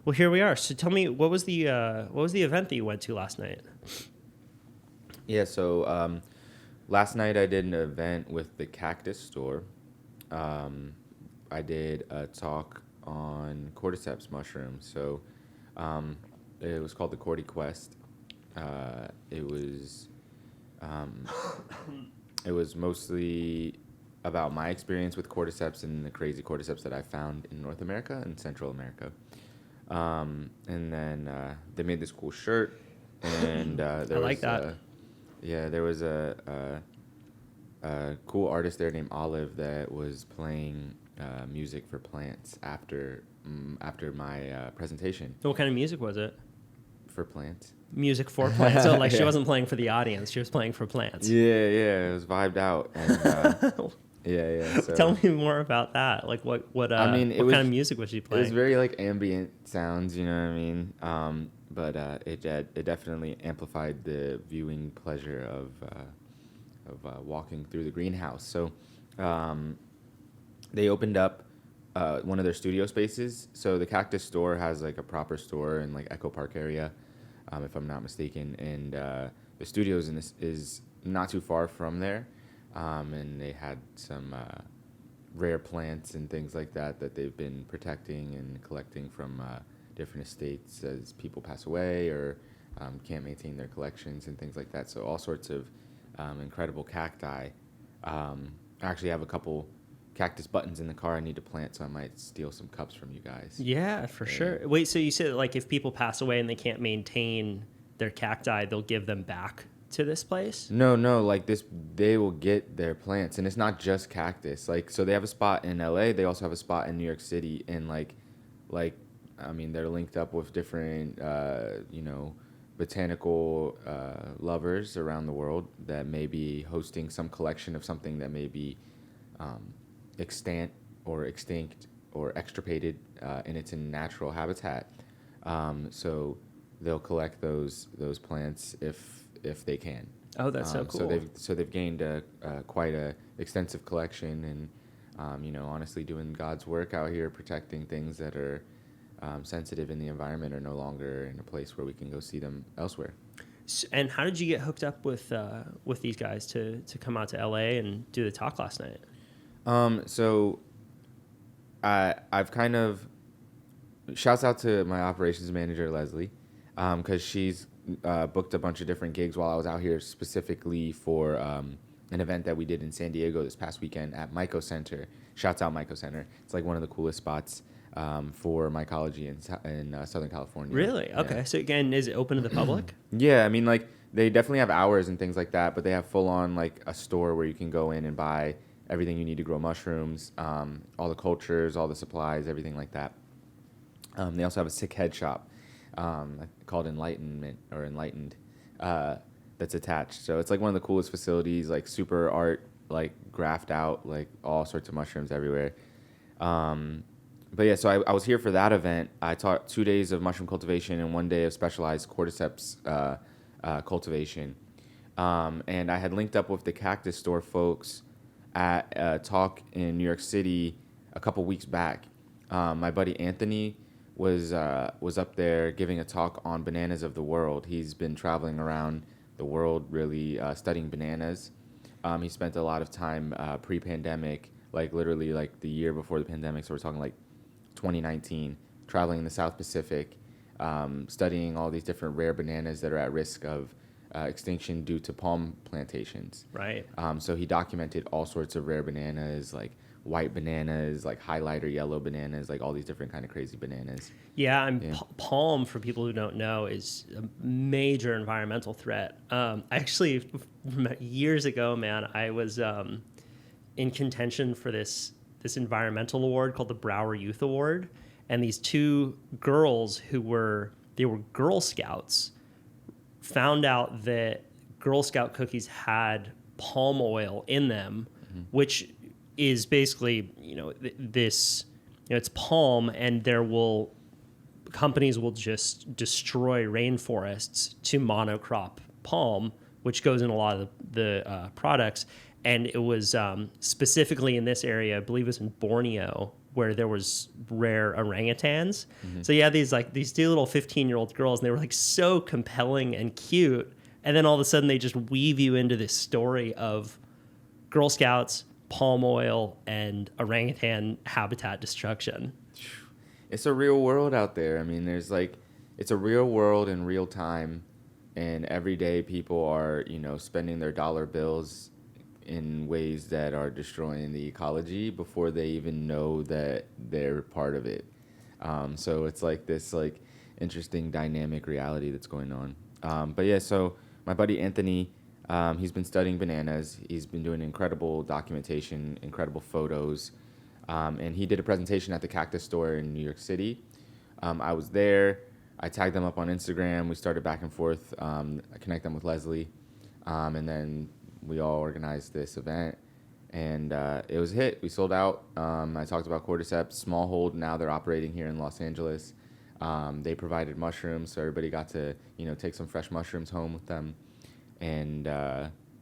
Well, here we are. So tell me, what was the event that you went to last night? Yeah, so last night I did an event with the Cactus Store. I did a talk on cordyceps mushrooms. So um, it was called the Cordy Quest. It was um, it was mostly about my experience with cordyceps and the crazy cordyceps that I found in North America and Central America. And then they made this cool shirt, and I like that. there was a cool artist there named Olive that was playing music for plants after my presentation What kind of music was it? for plants. Music for plants. So like she Yeah. wasn't playing for the audience; she was playing for plants. Yeah, it was vibed out, and yeah. So Tell me more about that. Like what what kind of music was she it playing? was very like ambient sounds, you know what I mean? But it definitely amplified the viewing pleasure of walking through the greenhouse. So they opened up one of their studio spaces. So the Cactus Store has like a proper store in like Echo Park area, if I'm not mistaken, and the studios in this is not too far from there, and they had some rare plants and things like that they've been protecting and collecting from different estates as people pass away or can't maintain their collections and things like that. So all sorts of incredible cacti. I actually have a couple cactus buttons in the car I need to plant, so I might steal some cups from you guys. Yeah, for sure. Wait, so you said like if people pass away and they can't maintain their cacti, they'll give them back to this place? No, like this, they will get their plants, and it's not just cactus. Like, so they have a spot in LA. They also have a spot in New York City, and I mean, they're linked up with different, botanical lovers around the world that may be hosting some collection of something that may be extant or extinct or extirpated in its natural habitat. So they'll collect those plants if they can. Oh, that's so cool. So they've gained quite a extensive collection, and honestly, doing God's work out here, protecting things that are sensitive in the environment are no longer in a place where we can go see them elsewhere. And how did you get hooked up with these guys to come out to LA and do the talk last night? So I've kind of shouts out to my operations manager Leslie, because she's booked a bunch of different gigs while I was out here specifically for an event that we did in San Diego this past weekend at Myco Center. Shouts out Myco Center. It's like one of the coolest spots for mycology in Southern California. Really? Okay. Yeah. So again, is it open to the public? Yeah, I mean, like they definitely have hours and things like that, but they have full on like a store where you can go in and buy everything you need to grow mushrooms, all the cultures, all the supplies, everything like that. They also have a sick head shop called Enlightened, that's attached. So it's like one of the coolest facilities, like super art, like graphed out, like all sorts of mushrooms everywhere. But yeah, so I was here for that event. I taught 2 days of mushroom cultivation and 1 day of specialized cordyceps cultivation. And I had linked up with the Cactus Store folks at a talk in New York City a couple weeks back. My buddy Anthony was up there giving a talk on bananas of the world. He's been traveling around the world really studying bananas. He spent a lot of time pre-pandemic, like literally like the year before the pandemic, so we're talking like 2019, traveling in the South Pacific, studying all these different rare bananas that are at risk of extinction due to palm plantations. Right. So he documented all sorts of rare bananas, like white bananas, like highlighter yellow bananas, like all these different kind of crazy bananas. Yeah, palm, for people who don't know, is a major environmental threat. I actually, years ago, man, I was in contention for this environmental award called the Brower Youth Award, and these two girls they were Girl Scouts found out that Girl Scout cookies had palm oil in them, which is basically, it's palm, and companies will just destroy rainforests to monocrop palm, which goes in a lot of the products. And it was specifically in this area, I believe it was in Borneo, where there was rare orangutans. So you had these two little 15-year-old girls, and they were like so compelling and cute. And then all of a sudden they just weave you into this story of Girl Scouts, palm oil, and orangutan habitat destruction. It's a real world out there. I mean, it's a real world in real time, and every day people are, spending their dollar bills in ways that are destroying the ecology before they even know that they're part of it. So it's like this interesting dynamic reality that's going on. But yeah, so my buddy Anthony, he's been studying bananas. He's been doing incredible documentation, incredible photos. And he did a presentation at the Cactus Store in New York City. I was there. I tagged them up on Instagram. We started back and forth. I connect them with Leslie. And then we all organized this event. And it was a hit. We sold out. I talked about Cordyceps, small hold. Now they're operating here in Los Angeles. They provided mushrooms, so everybody got to, take some fresh mushrooms home with them. And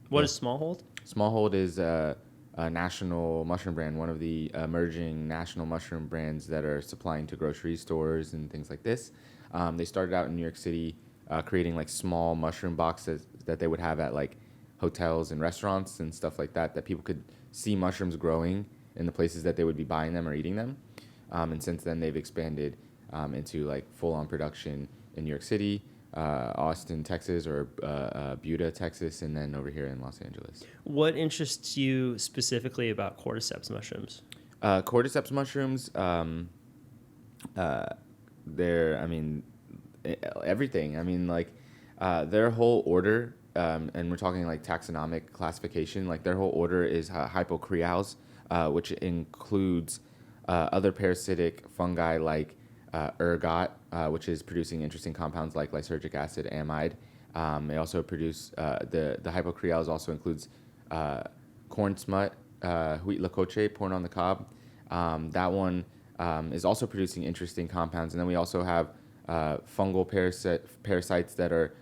what is Smallhold? Smallhold is a national mushroom brand, one of the emerging national mushroom brands that are supplying to grocery stores and things like this. They started out in New York City, creating like small mushroom boxes that they would have at like hotels and restaurants and stuff like that people could see mushrooms growing in the places that they would be buying them or eating them. And since then, they've expanded into like full-on production in New York City, Austin, Texas, or Buda, Texas, and then over here in Los Angeles. What interests you specifically about cordyceps mushrooms? Cordyceps mushrooms, everything. I mean, like, their whole order, and we're talking like taxonomic classification, like their whole order is hypocreales, which includes other parasitic fungi like ergot, which is producing interesting compounds like lysergic acid, amide. They also produce, the hypocreales also includes corn smut, wheat lacoche, corn on the cob. That one is also producing interesting compounds. And then we also have fungal parasites that are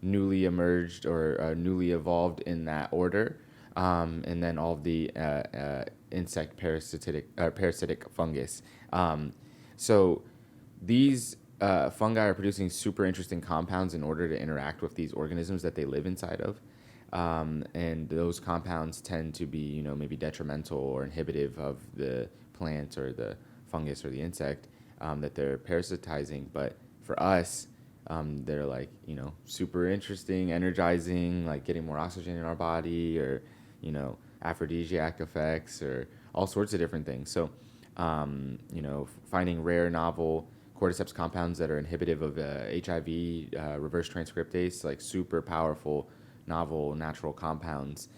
newly emerged or newly evolved in that order. And then all of the insect parasitic fungus. So these fungi are producing super interesting compounds in order to interact with these organisms that they live inside of. And those compounds tend to be, maybe detrimental or inhibitive of the plant or the fungus or the insect that they're parasitizing. But for us, they're like, super interesting, energizing, like getting more oxygen in our body or, aphrodisiac effects or all sorts of different things. So, finding rare, novel cordyceps compounds that are inhibitive of HIV, reverse transcriptase, like super powerful, novel, natural compounds.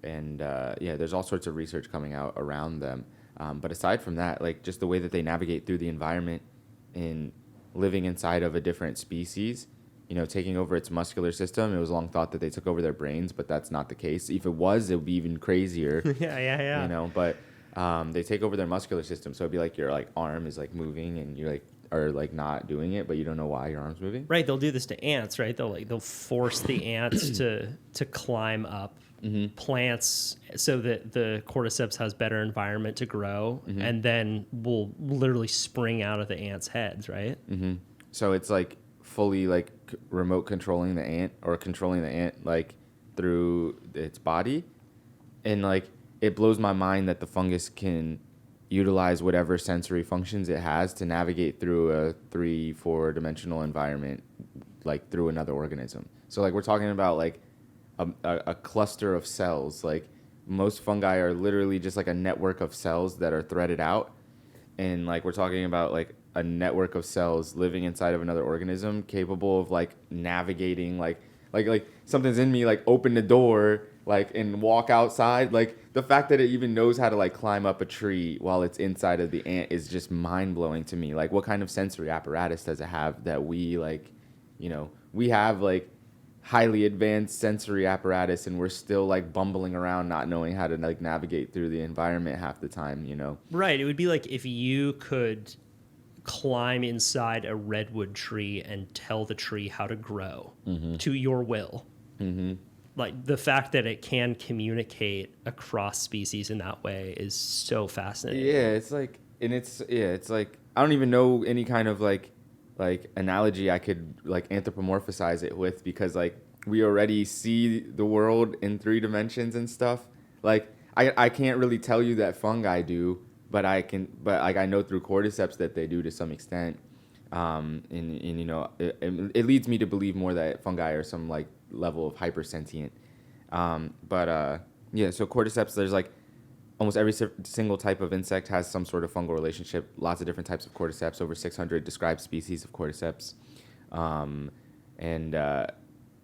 There's all sorts of research coming out around them. But aside from that, like just the way that they navigate through the environment in living inside of a different species, taking over its muscular system. It was long thought that they took over their brains, but that's not the case. If it was, it would be even crazier. Yeah. But they take over their muscular system. So it'd be like your like arm is like moving and you like are like not doing it, but you don't know why your arm's moving. Right. They'll do this to ants, right? They'll force the ants to climb up plants so that the cordyceps has better environment to grow, and then will literally spring out of the ants' heads, right? So it's like fully like remote controlling the ant or controlling the ant like through its body. And like it blows my mind that the fungus can utilize whatever sensory functions it has to navigate through a 3-4 dimensional environment, like through another organism. So like we're talking about like a cluster of cells. Like most fungi are literally just like a network of cells that are threaded out. And like we're talking about like a network of cells living inside of another organism capable of like navigating like something's in me, like open the door like and walk outside. Like the fact that it even knows how to like climb up a tree while it's inside of the ant is just mind blowing to me. Like what kind of sensory apparatus does it have that we like, we have like highly advanced sensory apparatus and we're still like bumbling around not knowing how to like navigate through the environment half the time, Right. It would be like if you could climb inside a redwood tree and tell the tree how to grow to your will. like the fact that it can communicate across species in that way is so fascinating. Yeah, it's like, and it's like I don't even know any kind of like analogy I could like anthropomorphize it with, because like we already see the world in 3 dimensions and stuff. Like I can't really tell you that fungi do, but like I know through cordyceps that they do to some extent. And you know, it leads me to believe more that fungi are some like level of hypersentient. Yeah, so cordyceps, there's like almost every single type of insect has some sort of fungal relationship. Lots of different types of cordyceps, over 600 described species of cordyceps. And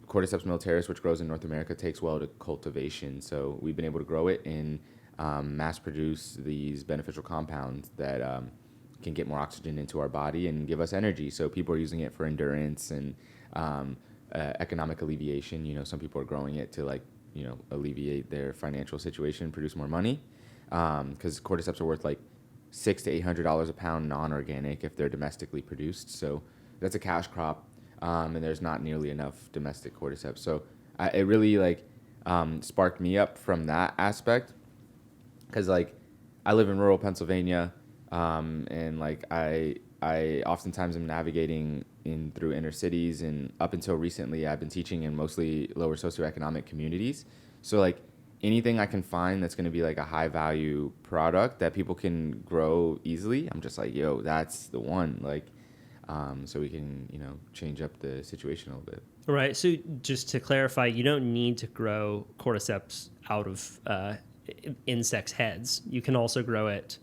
Cordyceps militaris, which grows in North America, takes well to cultivation. So we've been able to grow it and mass produce these beneficial compounds that can get more oxygen into our body and give us energy. So people are using it for endurance and economic alleviation. You know, some people are growing it to like, you know, alleviate their financial situation, produce more money. Because cordyceps are worth like $600 to $800 a pound non-organic if they're domestically produced. So that's a cash crop, and there's not nearly enough domestic cordyceps. So it really like sparked me up from that aspect, because like I live in rural Pennsylvania, and like I oftentimes am navigating in through inner cities, and up until recently I've been teaching in mostly lower socioeconomic communities. So like anything I can find that's going to be like a high value product that people can grow easily, I'm just like, yo, that's the one. Like, so we can, you know, change up the situation a little bit. Right. So just to clarify, you don't need to grow cordyceps out of insects' heads. You can also grow it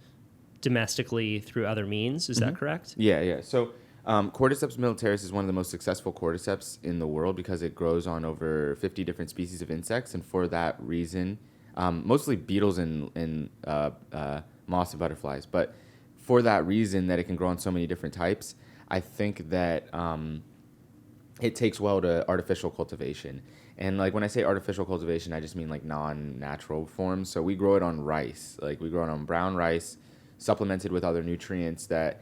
domestically through other means. Is that correct? Yeah, yeah. So Cordyceps militaris is one of the most successful cordyceps in the world because it grows on over 50 different species of insects, and for that reason, mostly beetles and moths and butterflies. But for that reason, that it can grow on so many different types, I think that it takes well to artificial cultivation. And like when I say artificial cultivation, I just mean like non-natural forms. So we grow it on rice. Like we grow it on brown rice, supplemented with other nutrients that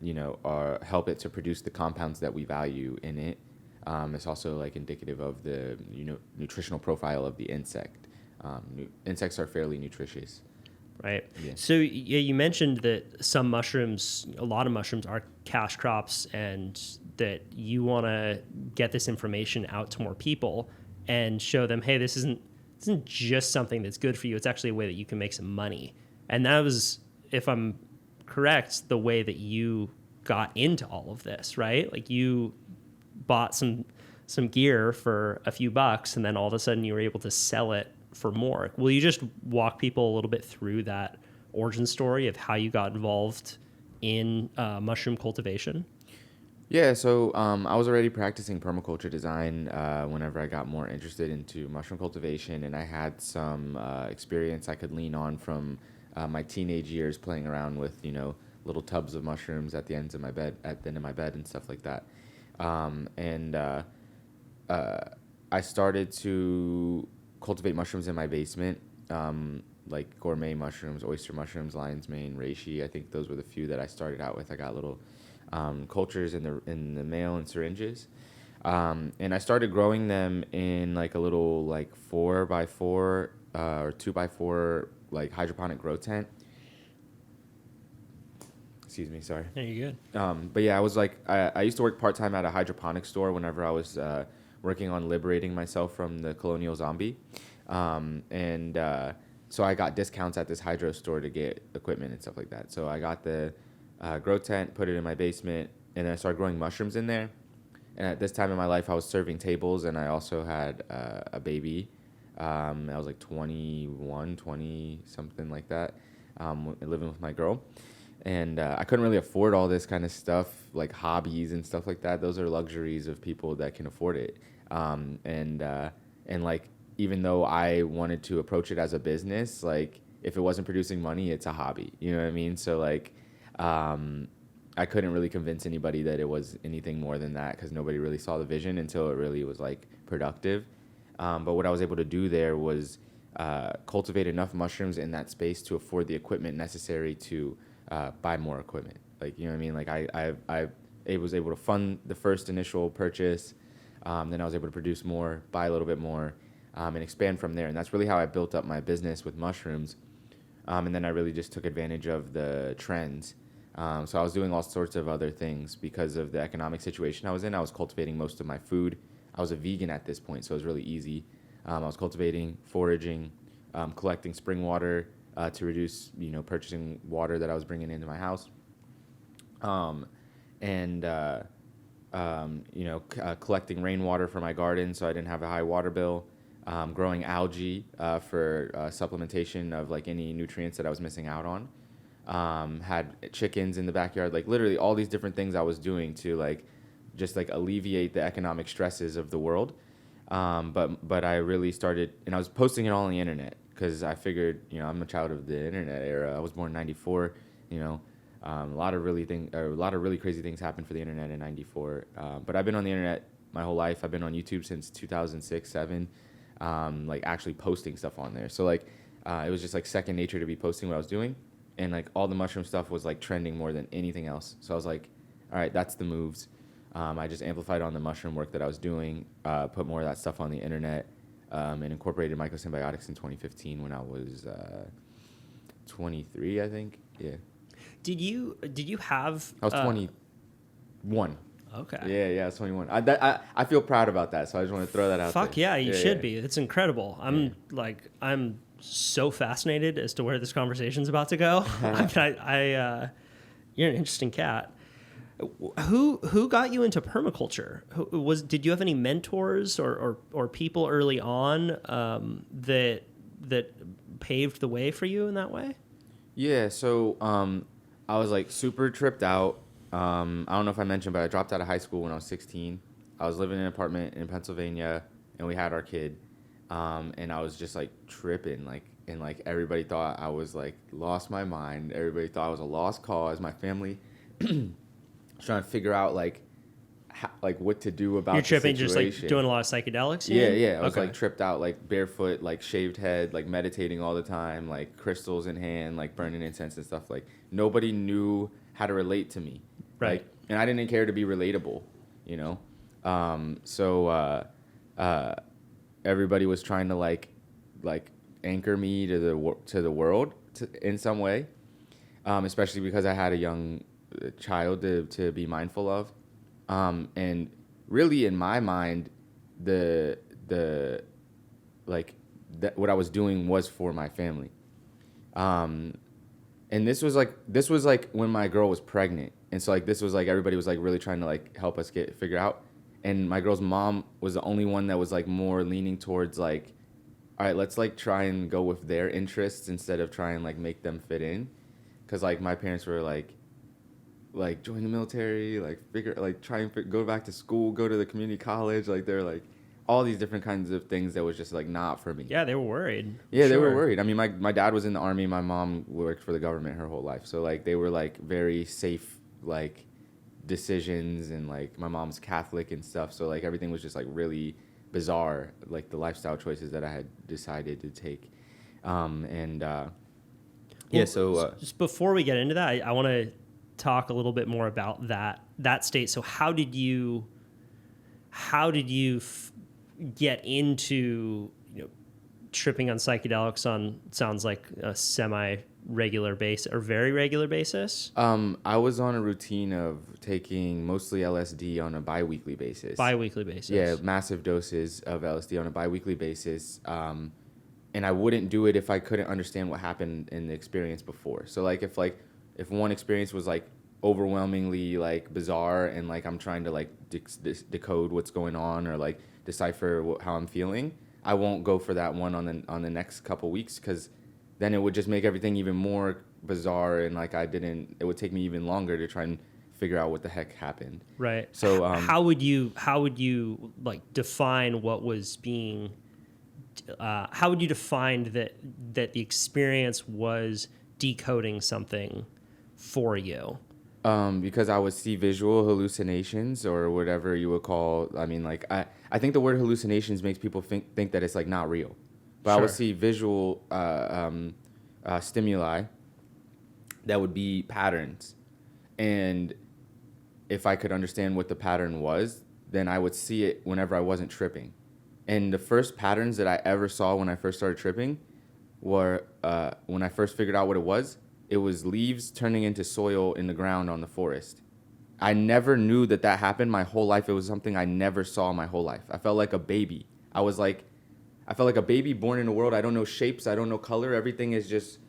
you know, help it to produce the compounds that we value in it. It's also like indicative of the, you know, nutritional profile of the insect. Insects are fairly nutritious. Right. Yeah. So yeah, you mentioned that some mushrooms, a lot of mushrooms are cash crops, and that you want to get this information out to more people and show them, hey, this isn't just something that's good for you. It's actually a way that you can make some money. And that was, if I'm correct, the way that you got into all of this, right? Like you bought some gear for a few bucks, and then all of a sudden you were able to sell it for more. Will you just walk people a little bit through that origin story of how you got involved in mushroom cultivation? Yeah, so I was already practicing permaculture design whenever I got more interested into mushroom cultivation, and I had some experience I could lean on from my teenage years playing around with, you know, little tubs of mushrooms at the ends of my bed, at the end of my bed and stuff like that. I started to cultivate mushrooms in my basement, like gourmet mushrooms, oyster mushrooms, lion's mane, reishi. I think those were the few that I started out with. I got little cultures in the mail and syringes, and I started growing them in like a little like 4x4 or 2x4 like hydroponic grow tent. Excuse me, sorry. Yeah, you're good. But yeah, I was like, I used to work part-time at a hydroponic store whenever I was working on liberating myself from the colonial zombie. So I got discounts at this hydro store to get equipment and stuff like that. So I got the grow tent, put it in my basement, and then I started growing mushrooms in there. And at this time in my life, I was serving tables, and I also had a baby. I was like 21, 20, something like that, living with my girl. And I couldn't really afford all this kind of stuff, like hobbies and stuff like that. Those are luxuries of people that can afford it. And like, even though I wanted to approach it as a business, like if it wasn't producing money, it's a hobby. You know what I mean? So like, I couldn't really convince anybody that it was anything more than that, because nobody really saw the vision until it really was like productive. But what I was able to do there was cultivate enough mushrooms in that space to afford the equipment necessary to buy more equipment. Like, you know what I mean? Like I was able to fund the first initial purchase, Then I was able to produce more, buy a little bit more, and expand from there. And that's really how I built up my business with mushrooms. And then I really just took advantage of the trends. So I was doing all sorts of other things because of the economic situation I was in. I was cultivating most of my food. I was a vegan at this point, so it was really easy. I was cultivating, foraging, collecting spring water to reduce, purchasing water that I was bringing into my house. And collecting rainwater for my garden so I didn't have a high water bill. Growing algae for supplementation of like any nutrients that I was missing out on. Had chickens in the backyard, like literally all these different things I was doing to like just like alleviate the economic stresses of the world. But I really started, and I was posting it all on the internet because I figured, I'm a child of the internet era. I was born in '94. A lot of really crazy things happened for the internet in '94. But I've been on the internet my whole life. I've been on YouTube since 2006, 7. Like actually posting stuff on there. So like it was just like second nature to be posting what I was doing, and like all the mushroom stuff was like trending more than anything else. So I was like, all right, that's the moves. I just amplified on the mushroom work that I was doing, put more of that stuff on the internet, and incorporated mycosymbiotics in 2015 when I was 23, I think. Yeah. Did you have? I was 21. Okay. Yeah, I was 21. I feel proud about that, so I just want to throw that out there. Fuck yeah, you should be. It's incredible. I'm so fascinated as to where this conversation's about to go. You're an interesting cat. Who got you into permaculture? Did you have any mentors or people early on that paved the way for you in that way? Yeah, so I was like super tripped out. I don't know if I mentioned, but I dropped out of high school when I was 16. I was living in an apartment in Pennsylvania, and we had our kid. And I was just like tripping, and everybody thought I was like lost my mind. Everybody thought I was a lost cause. My family was trying to figure out like what to do about You're tripping, the situation. just like doing a lot of psychedelics. Yeah. I was okay. like tripped out, like barefoot, like shaved head, like meditating all the time, like crystals in hand, like burning incense and stuff. Like nobody knew how to relate to me. Right. And I didn't care to be relatable, So everybody was trying to like anchor me to the world in some way, especially because I had a young child to be mindful of, and really in my mind, what I was doing was for my family, and this was like when my girl was pregnant. And so, like, this was, like, everybody was, like, really trying to, like, help us figure out. And my girl's mom was the only one that was, like, more leaning towards, like, all right, let's, like, try and go with their interests instead of try and, like, make them fit in. Because, like, my parents were, like, join the military, like, try and go back to school, go to the community college. Like, they're, like, all these different kinds of things that was just, like, not for me. Yeah, they were worried. Yeah, sure. They were worried. I mean, my dad was in the Army. My mom worked for the government her whole life. So, like, they were, like, very safe like decisions, and like my mom's Catholic and stuff, so like everything was just like really bizarre, like the lifestyle choices that I had decided to take. Just before we get into that, I want to talk a little bit more about that state. So how did you get into tripping on psychedelics on, sounds like a semi-regular basis or very regular basis? I was on a routine of taking mostly LSD on a bi-weekly basis. Yeah, massive doses of LSD on a bi-weekly basis. And I wouldn't do it if I couldn't understand what happened in the experience before. So like if one experience was like overwhelmingly like bizarre and like I'm trying to like decode what's going on or like decipher how I'm feeling, I won't go for that one on the next couple weeks, because then it would just make everything even more bizarre, and like it would take me even longer to try and figure out what the heck happened. Right. So how would you like define what was being? How would you define that the experience was decoding something for you? Because I would see visual hallucinations or whatever you would call. I mean, like I think the word hallucinations makes people think that it's like not real, but sure. I would see visual stimuli that would be patterns, and if I could understand what the pattern was, then I would see it whenever I wasn't tripping. And the first patterns that I ever saw when I first started tripping were when I first figured out what it was leaves turning into soil in the ground on the forest. I never knew that happened my whole life. It was something I never saw my whole life. I felt like a baby. I felt like a baby born in the world. I don't know shapes. I don't know color. Everything is just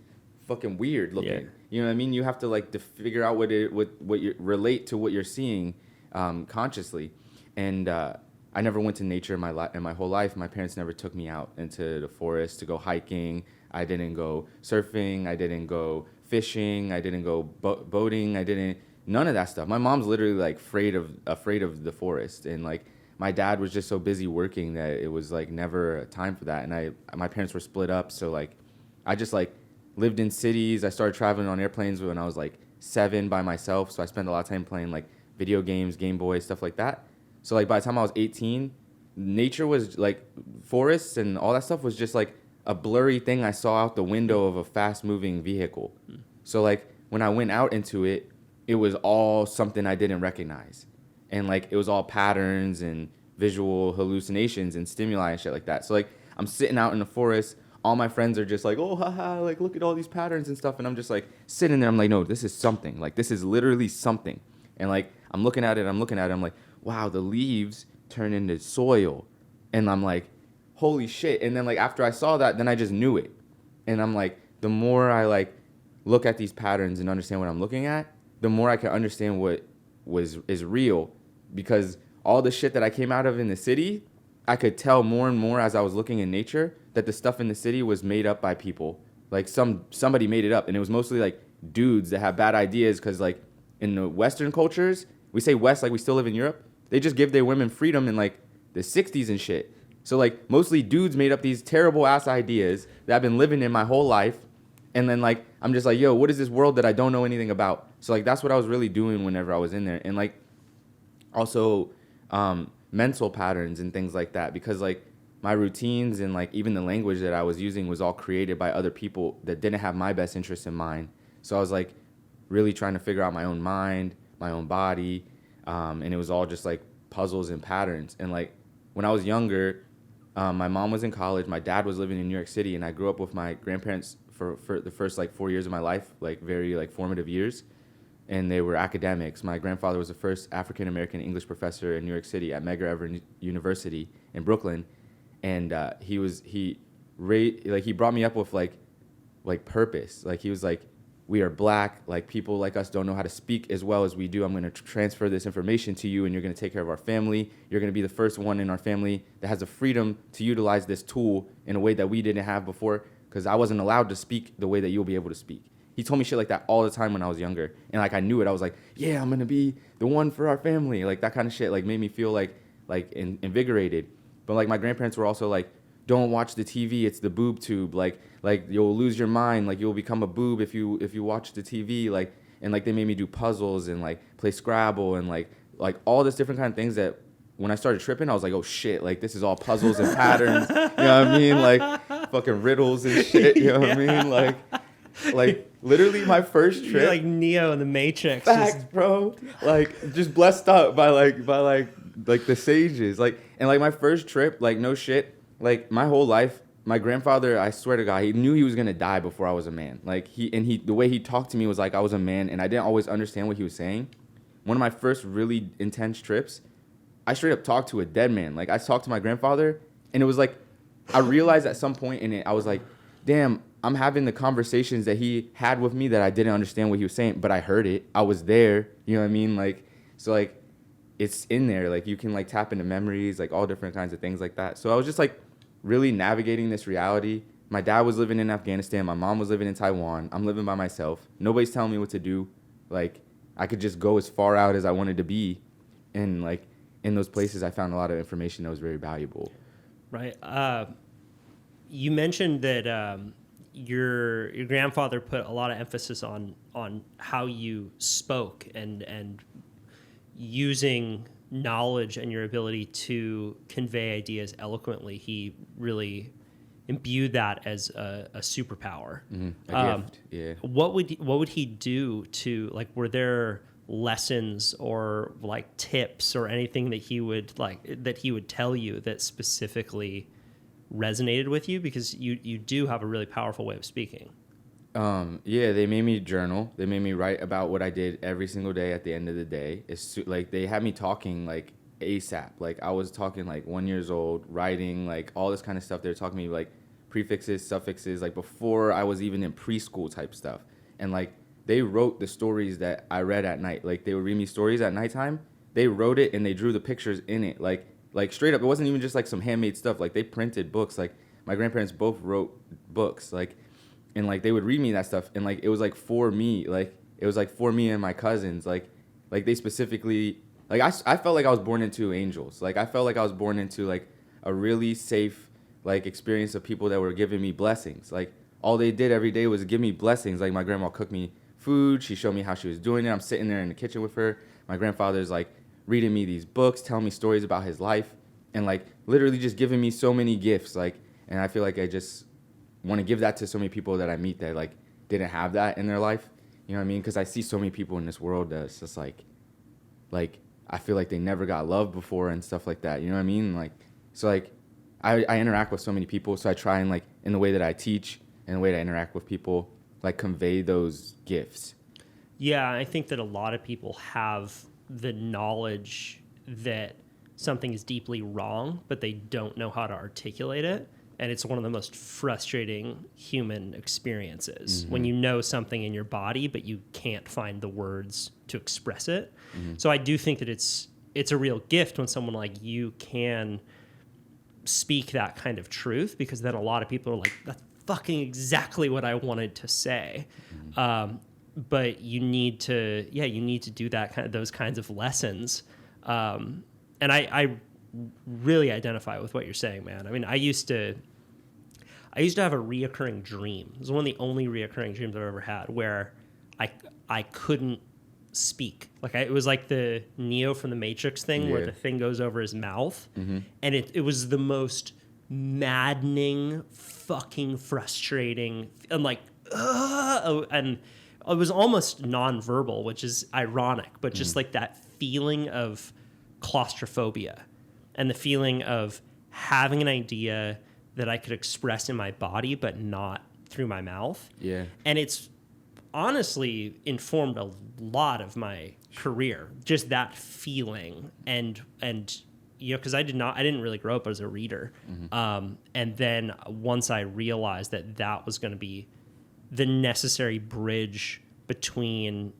fucking weird looking. Yeah. You know what I mean? You have to like to figure out what you relate to what you're seeing consciously. And I never went to nature in my whole life. My parents never took me out into the forest to go hiking. I didn't go surfing. I didn't go fishing. I didn't go boating. None of that stuff. My mom's literally like afraid of the forest, and like my dad was just so busy working that it was like never time for that. And my parents were split up, so like I just like lived in cities. I started traveling on airplanes when I was like 7 by myself, so I spent a lot of time playing like video games, Game Boy, stuff like that. So like by the time I was 18, nature was like forests and all that stuff was just like a blurry thing I saw out the window of a fast-moving vehicle. So like when I went out into it, it was all something I didn't recognize. And like it was all patterns and visual hallucinations and stimuli and shit like that. So like I'm sitting out in the forest, all my friends are just like, oh, haha, like look at all these patterns and stuff. And I'm just like sitting there, I'm like, no, this is something. Like this is literally something. And like I'm looking at it, I'm like, wow, the leaves turn into soil. And I'm like, holy shit. And then like after I saw that, then I just knew it. And I'm like, the more I like look at these patterns and understand what I'm looking at, the more I can understand what is real, because all the shit that I came out of in the city, I could tell more and more as I was looking in nature that the stuff in the city was made up by people. Like somebody made it up, and it was mostly like dudes that have bad ideas, because like in the Western cultures, we say West like we still live in Europe, they just give their women freedom in like the 60s and shit. So like mostly dudes made up these terrible ass ideas that I've been living in my whole life. And then like I'm just like, yo, what is this world that I don't know anything about? So like that's what I was really doing whenever I was in there. And like also mental patterns and things like that, because like my routines and like even the language that I was using was all created by other people that didn't have my best interest in mind. So I was like really trying to figure out my own mind, my own body, and it was all just like puzzles and patterns. And like when I was younger, my mom was in college, my dad was living in New York City, and I grew up with my grandparents for the first like 4 years of my life, like very like formative years, and they were academics. My grandfather was the first African American English professor in New York City at Medgar Evers University in Brooklyn, and he brought me up with like purpose. Like he was like, we are black, like people like us don't know how to speak as well as we do. I'm going to transfer this information to you, and you're going to take care of our family. You're going to be the first one in our family that has the freedom to utilize this tool in a way that we didn't have before, because I wasn't allowed to speak the way that you'll be able to speak. He told me shit like that all the time when I was younger, and like I knew it. I was like, yeah, I'm going to be the one for our family. Like that kind of shit like made me feel like invigorated. But like my grandparents were also like, don't watch the TV, it's the boob tube. Like you'll lose your mind. Like you'll become a boob if you watch the TV. Like, and like they made me do puzzles and like play Scrabble and like all this different kind of things that when I started tripping, I was like, oh shit, like this is all puzzles and patterns. You know what I mean? Like fucking riddles and shit. You know what I mean? Like literally my first trip. You're like Neo in the Matrix. Facts, bro. Like just blessed up by the sages. Like, and like my first trip, like no shit. Like my whole life, my grandfather, I swear to God, he knew he was gonna die before I was a man. Like the way he talked to me was like I was a man, and I didn't always understand what he was saying. One of my first really intense trips, I straight up talked to a dead man. Like I talked to my grandfather, and it was like I realized at some point in it, I was like, damn, I'm having the conversations that he had with me that I didn't understand what he was saying, but I heard it. I was there. You know what I mean? Like so like it's in there. Like you can like tap into memories, like all different kinds of things like that. So I was just like really navigating this reality. My dad was living in Afghanistan. My mom was living in Taiwan. I'm living by myself. Nobody's telling me what to do. Like, I could just go as far out as I wanted to be. And, like, in those places, I found a lot of information that was very valuable. Right. You mentioned that your grandfather put a lot of emphasis on how you spoke and using knowledge and your ability to convey ideas eloquently. He really imbued that as a superpower. A gift, yeah. What would he do to, like, were there lessons or like tips or anything that he would tell you that specifically resonated with you? Because you do have a really powerful way of speaking. Yeah, they made me journal. They made me write about what I did every single day at the end of the day. Like they had me talking like ASAP. Like I was talking like 1 year old, writing like all this kind of stuff. They were talking to me like prefixes, suffixes, like before I was even in preschool type stuff. And like they wrote the stories that I read at night. Like they would read me stories at nighttime. They wrote it and they drew the pictures in it. Like straight up, it wasn't even just like some handmade stuff. Like they printed books. Like my grandparents both wrote books. Like, and like they would read me that stuff, and like it was like for me, like it was like for me and my cousins, like they specifically, like I felt like I was born into angels. Like I felt like I was born into like a really safe like experience of people that were giving me blessings. Like all they did every day was give me blessings. Like my grandma cooked me food, she showed me how she was doing it. I'm sitting there in the kitchen with her. My grandfather's like reading me these books, telling me stories about his life, and like literally just giving me so many gifts. Like, and I feel like I just want to give that to so many people that I meet that like didn't have that in their life. You know what I mean? Because I see so many people in this world that's just like I feel like they never got love before and stuff like that. You know what I mean? Like, so like I interact with so many people, so I try and like in the way that I teach and the way that I interact with people, like convey those gifts. Yeah, I think that a lot of people have the knowledge that something is deeply wrong, but they don't know how to articulate it. And it's one of the most frustrating human experiences when you know something in your body, but you can't find the words to express it. So I do think that it's a real gift when someone like you can speak that kind of truth, because then a lot of people are like, that's fucking exactly what I wanted to say. But you need to do that those kinds of lessons. And I really identify with what you're saying, man. I mean, I used to have a reoccurring dream. It was one of the only reoccurring dreams I've ever had where I couldn't speak. Like it was like the Neo from the Matrix thing where the thing goes over his mouth. And it was the most maddening, fucking frustrating, and like, and it was almost nonverbal, which is ironic, but just like that feeling of claustrophobia and the feeling of having an idea that I could express in my body, but not through my mouth. Yeah. And it's honestly informed a lot of my career, just that feeling. And you know, because I didn't really grow up as a reader. And then once I realized that was going to be the necessary bridge between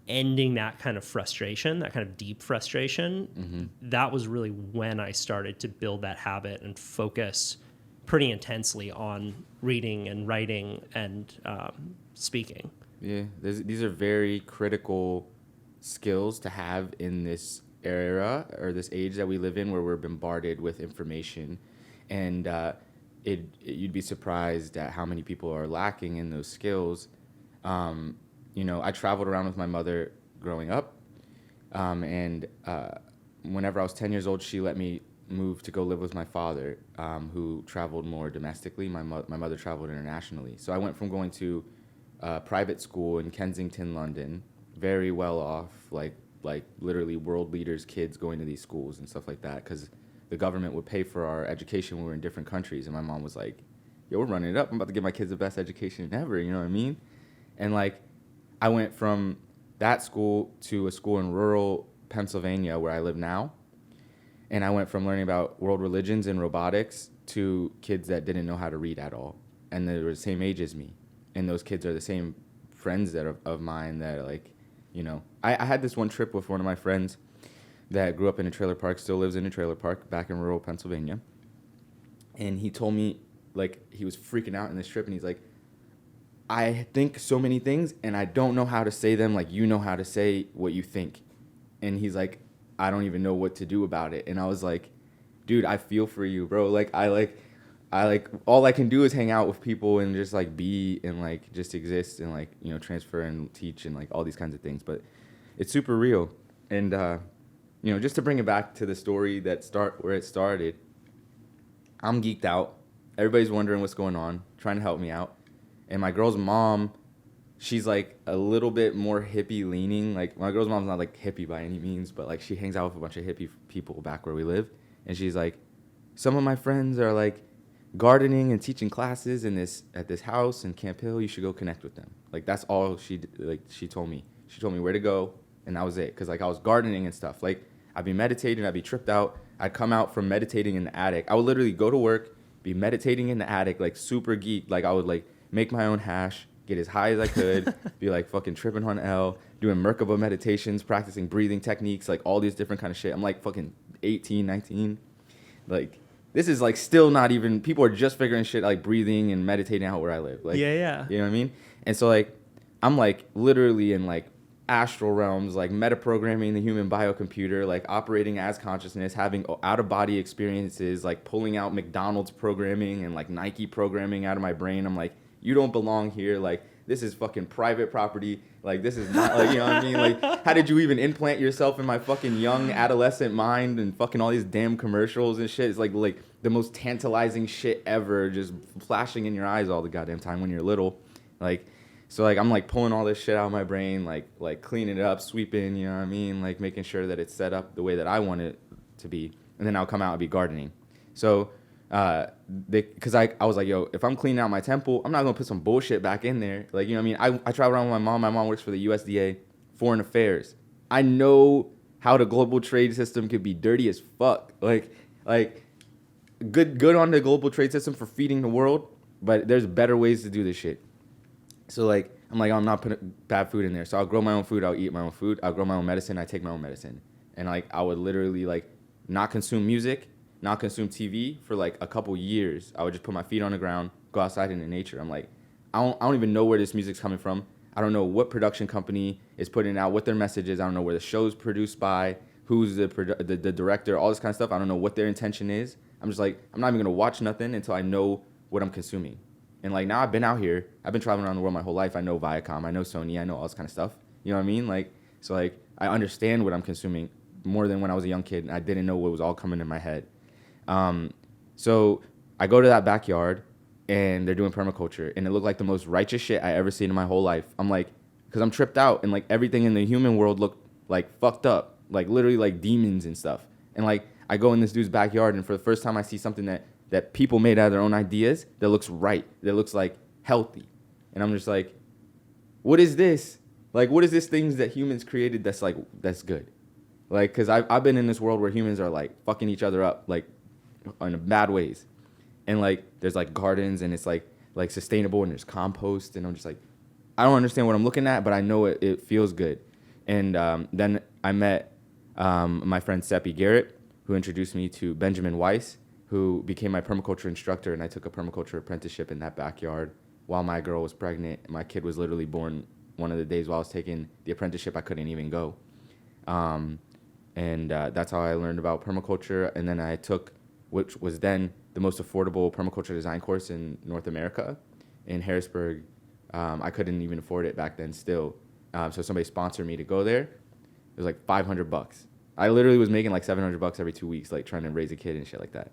ending that kind of frustration, that kind of deep frustration, that was really when I started to build that habit and focus pretty intensely on reading and writing and speaking. Yeah, these are very critical skills to have in this era or this age that we live in, where we're bombarded with information, and you'd be surprised at how many people are lacking in those skills. You know, I traveled around with my mother growing up, and whenever I was 10 years old, she let me move to go live with my father, who traveled more domestically. My mother traveled internationally. So I went from going to private school in Kensington, London, very well off, like literally world leaders' kids going to these schools and stuff like that, because the government would pay for our education when we were in different countries. And my mom was like, yo, we're running it up. I'm about to give my kids the best education ever, you know what I mean? And like, I went from that school to a school in rural Pennsylvania where I live now. And I went from learning about world religions and robotics to kids that didn't know how to read at all. And they were the same age as me. And those kids are the same friends that are of mine that are like, you know, I had this one trip with one of my friends that grew up in a trailer park, still lives in a trailer park back in rural Pennsylvania. And he told me, like, he was freaking out in this trip, and he's like, I think so many things, and I don't know how to say them like you know how to say what you think. And he's like, I don't even know what to do about it. And I was like, dude, I feel for you, bro. Like, I all I can do is hang out with people and just like be and like just exist and like, you know, transfer and teach and like all these kinds of things. But it's super real. And, you know, just to bring it back to the story where it started, I'm geeked out. Everybody's wondering what's going on, trying to help me out. And my girl's mom, she's like a little bit more hippie leaning. Like my girl's mom's not like hippie by any means, but like she hangs out with a bunch of hippie people back where we live. And she's like, some of my friends are like gardening and teaching classes at this house in Camp Hill. You should go connect with them. Like that's all she told me. She told me where to go, and that was it. Cause like I was gardening and stuff. Like I'd be meditating, I'd be tripped out. I'd come out from meditating in the attic. I would literally go to work, be meditating in the attic, like super geek. Like I would like make my own hash, get as high as I could, be like fucking tripping on L, doing Merkaba meditations, practicing breathing techniques, like all these different kind of shit. I'm like fucking 18, 19. Like this is like still not even, people are just figuring shit like breathing and meditating out where I live. Like, yeah. You know what I mean? And so like, I'm like literally in like astral realms, like metaprogramming the human biocomputer, like operating as consciousness, having out of body experiences, like pulling out McDonald's programming and like Nike programming out of my brain. I'm like, you don't belong here. Like, this is fucking private property. Like, this is not like, you know what I mean? Like, how did you even implant yourself in my fucking young adolescent mind and fucking all these damn commercials and shit? It's like the most tantalizing shit ever, just flashing in your eyes all the goddamn time when you're little. Like, so like I'm like pulling all this shit out of my brain, like cleaning it up, sweeping, you know what I mean? Like making sure that it's set up the way that I want it to be. And then I'll come out and be gardening. So because I was like, yo, if I'm cleaning out my temple, I'm not gonna put some bullshit back in there. Like, you know what I mean? I travel around with my mom. My mom works for the USDA, Foreign Affairs. I know how the global trade system could be dirty as fuck. Like good on the global trade system for feeding the world, but there's better ways to do this shit. So like I'm like, oh, I'm not putting bad food in there. So I'll grow my own food. I'll eat my own food. I'll grow my own medicine. I take my own medicine. And like I would literally like not consume music, not consume TV for like a couple years. I would just put my feet on the ground, go outside into nature. I'm like, I don't even know where this music's coming from. I don't know what production company is putting it out, what their message is. I don't know where the show's produced by, who's the director, all this kind of stuff. I don't know what their intention is. I'm just like, I'm not even gonna watch nothing until I know what I'm consuming. And like now I've been out here, I've been traveling around the world my whole life. I know Viacom, I know Sony, I know all this kind of stuff. You know what I mean? Like, so like I understand what I'm consuming more than when I was a young kid and I didn't know what was all coming in my head. So I go to that backyard and they're doing permaculture and it looked like the most righteous shit I ever seen in my whole life. I'm like, cause I'm tripped out and like everything in the human world looked like fucked up, like literally like demons and stuff. And like I go in this dude's backyard and for the first time I see something that people made out of their own ideas that looks right, that looks like healthy. And I'm just like, what is this? Like, what is this things that humans created that's good? Like, cause I've been in this world where humans are like fucking each other up, like in bad ways. And like, there's like gardens and it's like sustainable and there's compost. And I'm just like, I don't understand what I'm looking at, but I know it feels good. And then I met my friend Seppi Garrett, who introduced me to Benjamin Weiss, who became my permaculture instructor, and I took a permaculture apprenticeship in that backyard while my girl was pregnant. My kid was literally born one of the days while I was taking the apprenticeship. I couldn't even go. And that's how I learned about permaculture. And then I took, which was then the most affordable permaculture design course in North America in Harrisburg. I couldn't even afford it back then still. So somebody sponsored me to go there. It was like $500. I literally was making like $700 every 2 weeks, like trying to raise a kid and shit like that.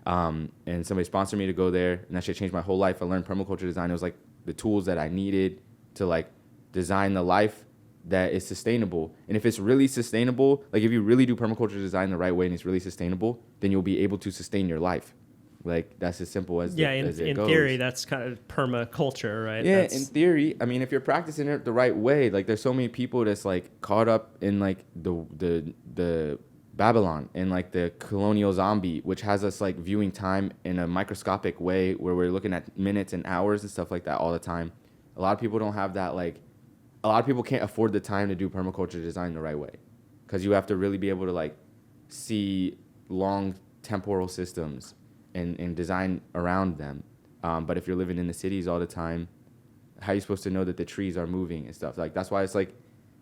And somebody sponsored me to go there, and that shit changed my whole life. I learned permaculture design. It was like the tools that I needed to like design the life that is sustainable. And if it's really sustainable, like if you really do permaculture design the right way and it's really sustainable, then you'll be able to sustain your life. Like that's as simple as as it goes. In theory, that's kind of permaculture, right? Yeah, in theory. I mean, if you're practicing it the right way, like there's so many people that's like caught up in like the Babylon and like the colonial zombie, which has us like viewing time in a microscopic way where we're looking at minutes and hours and stuff like that all the time. A lot of people don't have that, like a lot of people can't afford the time to do permaculture design the right way because you have to really be able to like see long temporal systems and design around them. But if you're living in the cities all the time, how are you supposed to know that the trees are moving and stuff? Like that's why it's like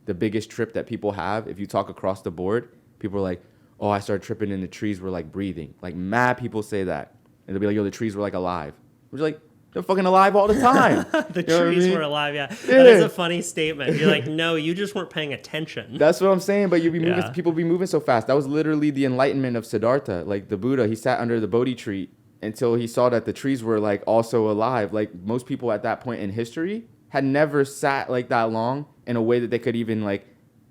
the biggest trip that people have. If you talk across the board, people are like, oh, I started tripping and the trees were like breathing. Like mad people say that. And they'll be like, yo, the trees were like alive. We're like, they're fucking alive all the time. The trees were alive, yeah. That is a funny statement. You're like, no, you just weren't paying attention. That's what I'm saying, but people be moving so fast. That was literally the enlightenment of Siddhartha. Like the Buddha, he sat under the Bodhi tree until he saw that the trees were like also alive. Like most people at that point in history had never sat like that long in a way that they could even like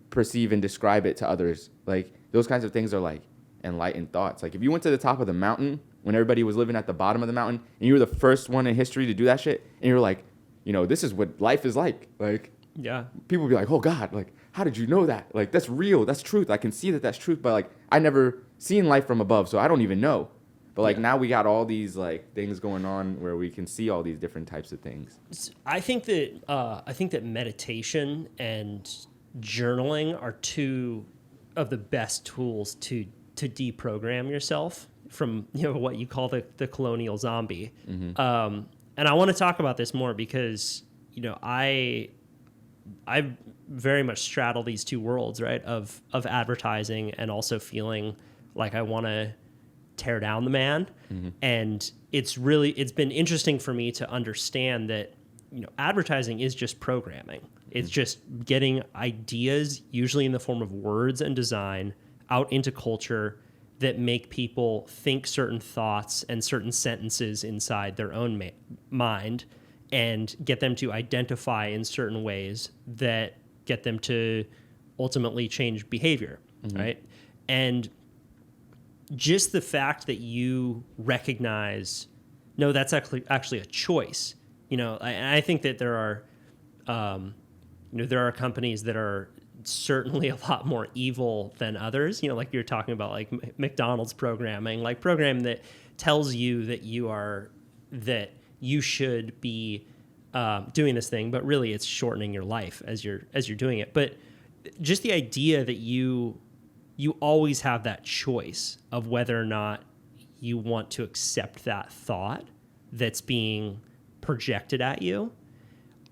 perceive and describe it to others. Like those kinds of things are like enlightened thoughts. Like if you went to the top of the mountain when everybody was living at the bottom of the mountain and you were the first one in history to do that shit, and you're like, you know, this is what life is like. Like, Yeah. people would be like, oh God, like, how did you know that? Like, that's real. That's truth. I can see that that's truth. But like, I never seen life from above, so I don't even know. But like now we got all these like things going on where we can see all these different types of things. I think that meditation and journaling are two of the best tools to deprogram yourself from, you know, what you call the colonial zombie. And I want to talk about this more because, you know, I very much straddle these two worlds, right? Of advertising and also feeling like I want to tear down the man. And it's been interesting for me to understand that, you know, advertising is just programming. It's just getting ideas, usually in the form of words and design, out into culture that make people think certain thoughts and certain sentences inside their own mind, and get them to identify in certain ways that get them to ultimately change behavior, right? And just the fact that you recognize, no, that's actually a choice. You know, I think that there are, you know, there are companies that are certainly a lot more evil than others. You know, like you're talking about, like McDonald's programming, like program that tells you that you should be doing this thing, but really it's shortening your life as you're doing it. But just the idea that you always have that choice of whether or not you want to accept that thought that's being projected at you,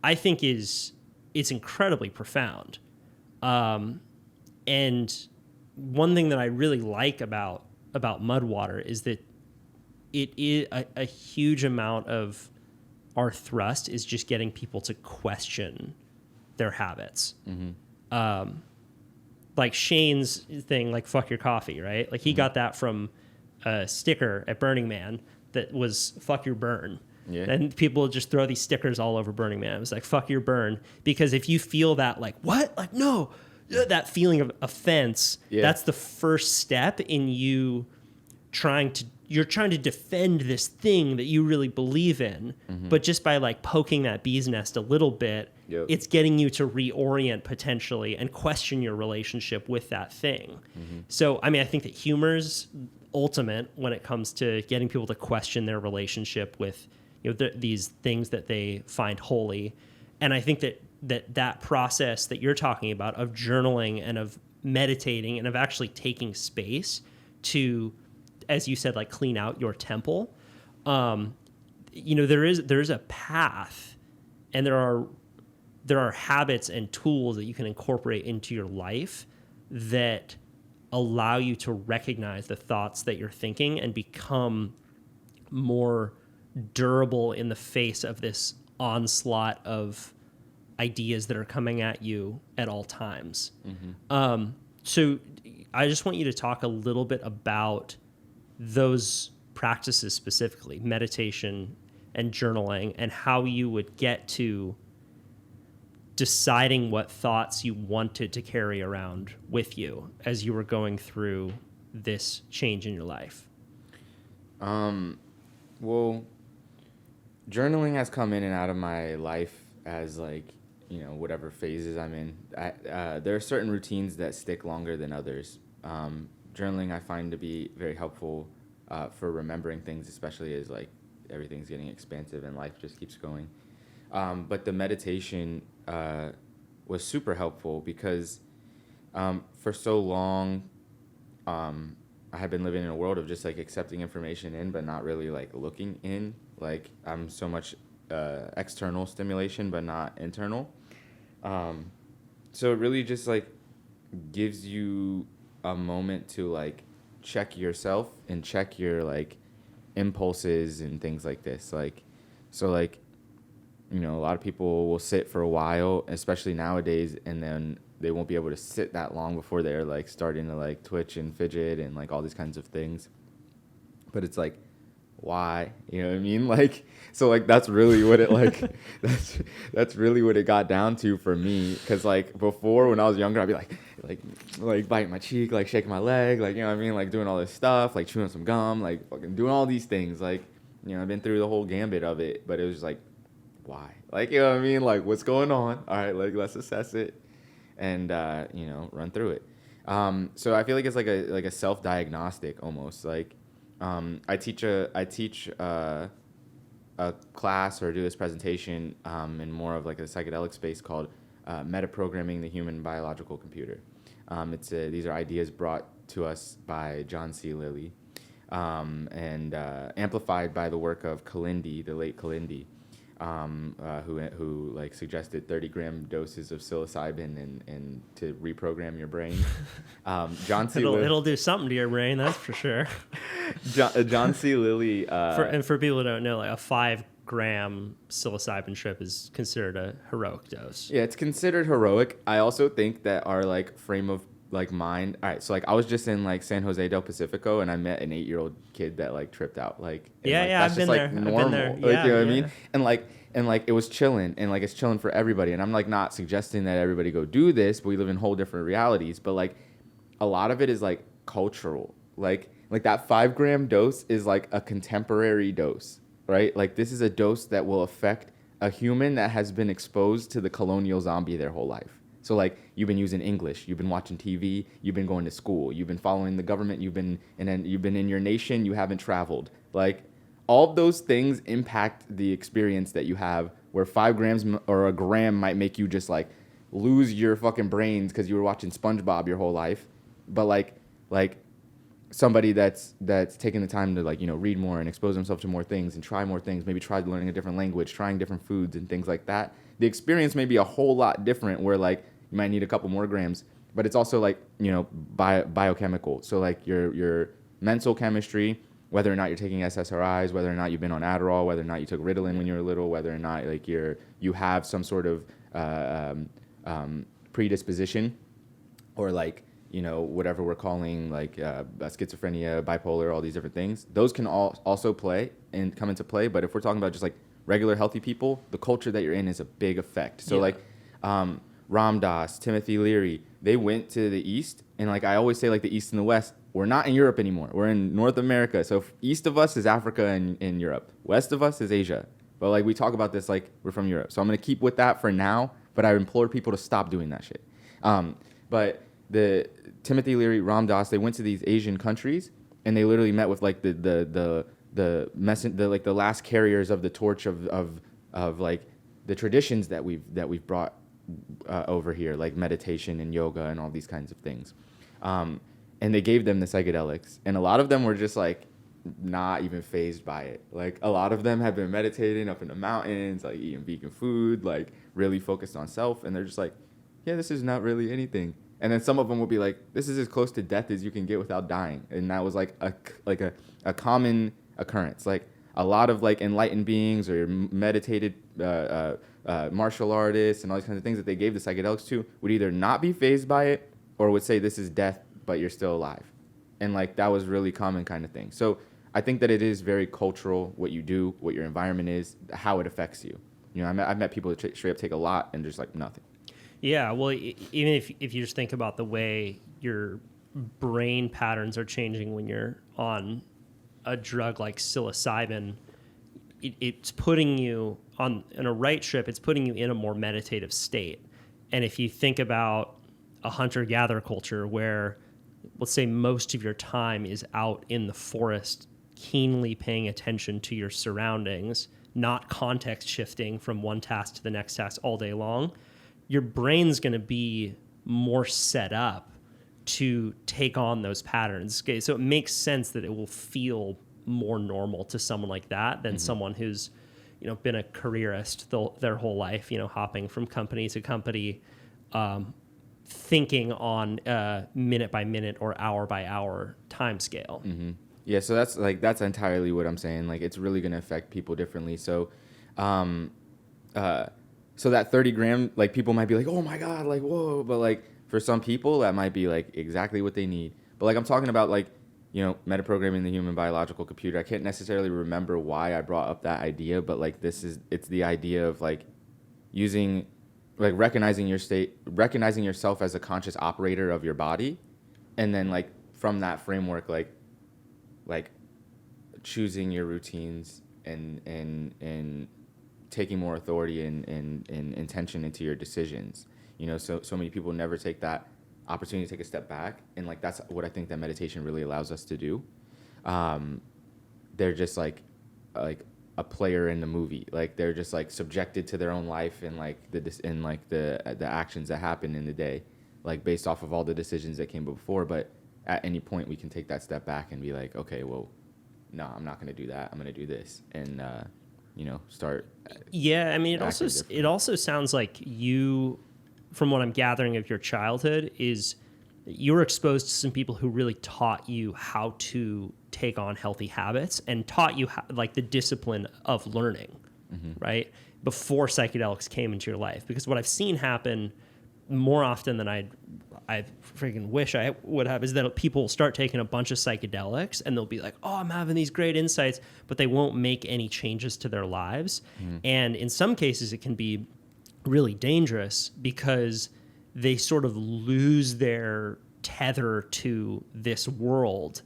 I think it's incredibly profound. And one thing that I really like about Mud Water is that it is a huge amount of our thrust is just getting people to question their habits. Like Shane's thing, like fuck your coffee, right? Like he got that from a sticker at Burning Man that was fuck your burn. Yeah. And people just throw these stickers all over Burning Man. It was like, fuck your burn. Because if you feel that, like, what? Like, no, that feeling of offense, that's the first step in you trying to defend this thing that you really believe in. But just by like poking that bee's nest a little bit, it's getting you to reorient potentially and question your relationship with that thing. So, I mean, I think that humor's ultimate when it comes to getting people to question their relationship with, you know, these things that they find holy. And I think that process that you're talking about of journaling and of meditating and of actually taking space to, as you said, like clean out your temple, you know, there is a path, and there are habits and tools that you can incorporate into your life that allow you to recognize the thoughts that you're thinking and become more durable in the face of this onslaught of ideas that are coming at you at all times. So I just want you to talk a little bit about those practices specifically, meditation and journaling, and how you would get to deciding what thoughts you wanted to carry around with you as you were going through this change in your life. Well, journaling has come in and out of my life as like, you know, whatever phases I'm in. There are certain routines that stick longer than others. Journaling I find to be very helpful for remembering things, especially as like everything's getting expansive and life just keeps going. But the meditation was super helpful because for so long I had been living in a world of just like accepting information in but not really like looking in. Like I'm so much external stimulation but not internal. So it really just like gives you a moment to like check yourself and check your like impulses and things like this. Like, so like, you know, a lot of people will sit for a while, especially nowadays, and then they won't be able to sit that long before they're like starting to like twitch and fidget and like all these kinds of things. But it's like, why? You know what I mean? Like, so like that's really what it like that's really what it got down to for me. Cause like before when I was younger, I'd be like biting my cheek, like shaking my leg, like, you know what I mean? Like doing all this stuff, like chewing some gum, like fucking doing all these things. Like, you know, I've been through the whole gambit of it, but it was just like, why? Like, you know what I mean? Like, what's going on? All right, like let's assess it and you know, run through it. So I feel like it's like a self-diagnostic almost. Like I teach a class or do this presentation in more of like a psychedelic space called metaprogramming the human biological computer. These are ideas brought to us by John C. Lilly and amplified by the work of Kalindi, the late Kalindi, who like suggested 30-gram doses of psilocybin and to reprogram your brain. John C. It'll do something to your brain, that's for sure. John C. Lilly. For people who don't know, like a 5-gram psilocybin trip is considered a heroic dose. Yeah, it's considered heroic. I also think that our like frame of like mind. All right, so like I was just in like San Jose del Pacifico and I met an 8-year-old kid that like tripped out. Like I've been there. Normal. I've been there. Like, you know what I mean? And like it was chilling and like it's chilling for everybody. And I'm like not suggesting that everybody go do this, but we live in whole different realities. But like a lot of it is like cultural. Like that 5-gram dose is like a contemporary dose, right? Like this is a dose that will affect a human that has been exposed to the colonial zombie their whole life. So like you've been using English, you've been watching TV, you've been going to school, you've been following the government, you've been in your nation, you haven't traveled. Like all of those things impact the experience that you have, where 5 grams or a gram might make you just like lose your fucking brains because you were watching SpongeBob your whole life. But like somebody that's taking the time to like, you know, read more and expose themselves to more things and try more things, maybe try learning a different language, trying different foods and things like that. The experience may be a whole lot different, where like you might need a couple more grams, but it's also like, you know, biochemical. So like your mental chemistry, whether or not you're taking SSRIs, whether or not you've been on Adderall, whether or not you took Ritalin when you were little, whether or not like you have some sort of predisposition, or like, you know, whatever we're calling like schizophrenia, bipolar, all these different things. Those can also play and come into play. But if we're talking about just like regular healthy people, the culture that you're in is a big effect. So like Ram Dass, Timothy Leary, they went to the East. And like I always say, like the East and the West, we're not in Europe anymore. We're in North America. So east of us is Africa and Europe. West of us is Asia. But like we talk about this like we're from Europe. So I'm going to keep with that for now. But I implore people to stop doing that shit. But the Timothy Leary, Ram Dass, they went to these Asian countries and they literally met with like the last carriers of the torch of like the traditions that we've brought over here, like meditation and yoga and all these kinds of things. And they gave them the psychedelics, and a lot of them were just like not even fazed by it. Like a lot of them have been meditating up in the mountains, like eating vegan food, like really focused on self, and they're just like, yeah, this is not really anything. And then some of them will be like, this is as close to death as you can get without dying. And that was like a common occurrence. Like a lot of like enlightened beings or meditated martial artists and all these kinds of things that they gave the psychedelics to would either not be fazed by it or would say this is death, but you're still alive. And like that was really common kind of thing. So I think that it is very cultural, what you do, what your environment is, how it affects you. You know, I've met people that straight up take a lot and just like nothing. Yeah, well, even if you just think about the way your brain patterns are changing when you're on a drug like psilocybin, it's putting you in a right trip. It's putting you in a more meditative state. And if you think about a hunter-gatherer culture where, let's say, most of your time is out in the forest, keenly paying attention to your surroundings, not context shifting from one task to the next task all day long, your brain's going to be more set up to take on those patterns. Okay, so it makes sense that it will feel more normal to someone like that than someone who's, you know, been a careerist their whole life, you know, hopping from company to company, thinking on minute by minute or hour by hour time scale. Mm-hmm. Yeah, so that's entirely what I'm saying. Like it's really going to affect people differently. So, so that 30 gram, like people might be like, oh my God, like, whoa. But like for some people that might be like exactly what they need. But like I'm talking about like metaprogramming the human biological computer. I can't necessarily remember why I brought up that idea, but like it's the idea of like using, like recognizing yourself as a conscious operator of your body, and then like from that framework, like choosing your routines and taking more authority and intention into your decisions. So many people never take that opportunity to take a step back, and like that's what I think that meditation really allows us to do. They're just like a player in the movie. Like they're just like subjected to their own life and like the actions that happen in the day, like based off of all the decisions that came before. But at any point we can take that step back and be like, okay, well, no, I'm not going to do that. I'm going to do this, and start. Yeah, I mean, it also sounds like you, from what I'm gathering of your childhood, is you were exposed to some people who really taught you how to take on healthy habits and taught you like the discipline of learning, right? Before psychedelics came into your life. Because what I've seen happen more often than I freaking wish I would have is that people will start taking a bunch of psychedelics and they'll be like, oh, I'm having these great insights, but they won't make any changes to their lives. And in some cases, it can be really dangerous because they sort of lose their tether to this world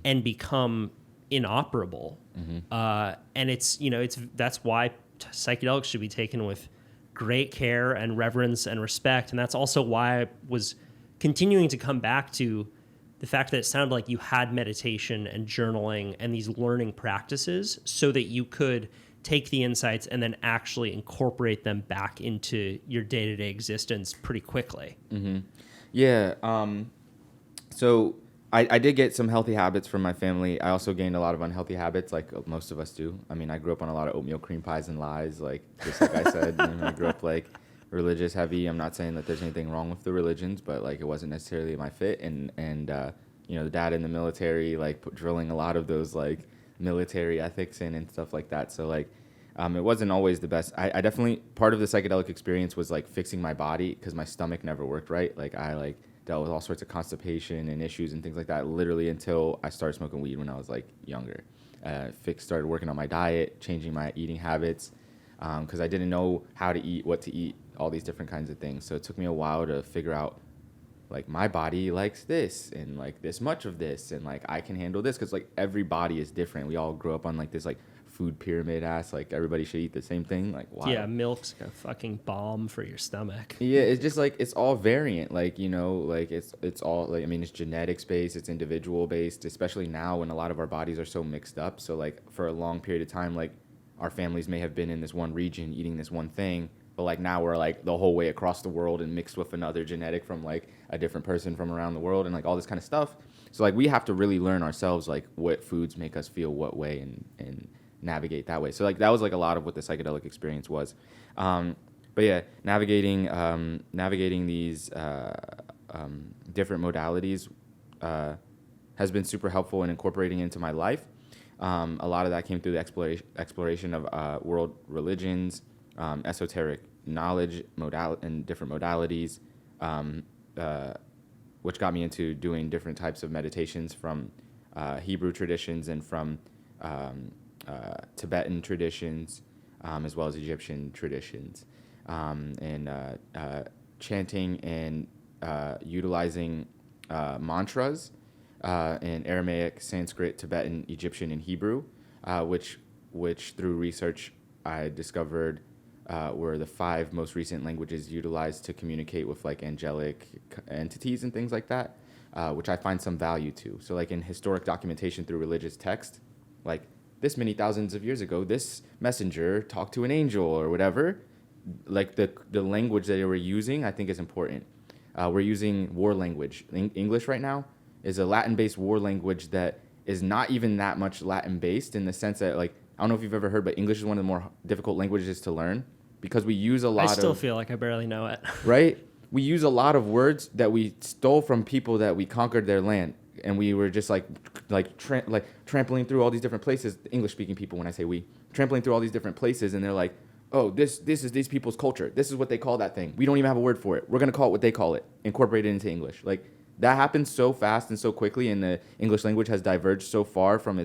and become inoperable. And that's why psychedelics should be taken with great care and reverence and respect. And that's also why I was continuing to come back to the fact that it sounded like you had meditation and journaling and these learning practices so that you could take the insights and then actually incorporate them back into your day-to-day existence pretty quickly. Yeah. So I did get some healthy habits from my family. I also gained a lot of unhealthy habits, like most of us do. I mean, I grew up on a lot of oatmeal cream pies and lies, just like I said. I grew up like religious heavy. I'm not saying that there's anything wrong with the religions, but like it wasn't necessarily my fit. And the dad in the military, like drilling a lot of those like military ethics in and stuff like that. So like it wasn't always the best. I definitely, part of the psychedelic experience was like fixing my body because my stomach never worked right. Like I dealt with all sorts of constipation and issues and things like that literally until I started smoking weed when I was like younger. Started working on my diet, changing my eating habits because I didn't know how to eat, what to eat, all these different kinds of things. So it took me a while to figure out like my body likes this and like this much of this and like I can handle this because like every body is different. We all grow up on like this like food pyramid like everybody should eat the same thing. Like wow. Yeah, milk's a fucking bomb for your stomach. Yeah, it's just like it's all variant. Like like it's all like it's genetics based, it's individual based, especially now when a lot of our bodies are so mixed up. So like for a long period of time, like our families may have been in this one region eating this one thing, but like now we're like the whole way across the world and mixed with another genetic from like a different person from around the world and like all this kind of stuff. So like we have to really learn ourselves like what foods make us feel what way and navigate that way. So like that was like a lot of what the psychedelic experience was. But yeah, navigating these different modalities has been super helpful in incorporating into my life. A lot of that came through the exploration of world religions, esoteric knowledge, and different modalities, which got me into doing different types of meditations from Hebrew traditions and from Tibetan traditions, as well as Egyptian traditions, and chanting and utilizing mantras in Aramaic, Sanskrit, Tibetan, Egyptian, and Hebrew, which through research I discovered were the 5 most recent languages utilized to communicate with like angelic entities and things like that, which I find some value to. So like in historic documentation through religious text, like this many thousands of years ago, this messenger talked to an angel or whatever, like the language that they were using, I think is important. We're using war language. English right now is a Latin-based war language that is not even that much Latin-based in the sense that, like, I don't know if you've ever heard, but English is one of the more difficult languages to learn because we use a lot of... I still feel like I barely know it. Right? We use a lot of words that we stole from people that we conquered their land. And we were just trampling through all these different places, English-speaking people, when I say we, trampling through all these different places, and they're like, oh, this is these people's culture. This is what they call that thing. We don't even have a word for it. We're going to call it what they call it, incorporate it into English. Like, that happened so fast and so quickly, and the English language has diverged so far from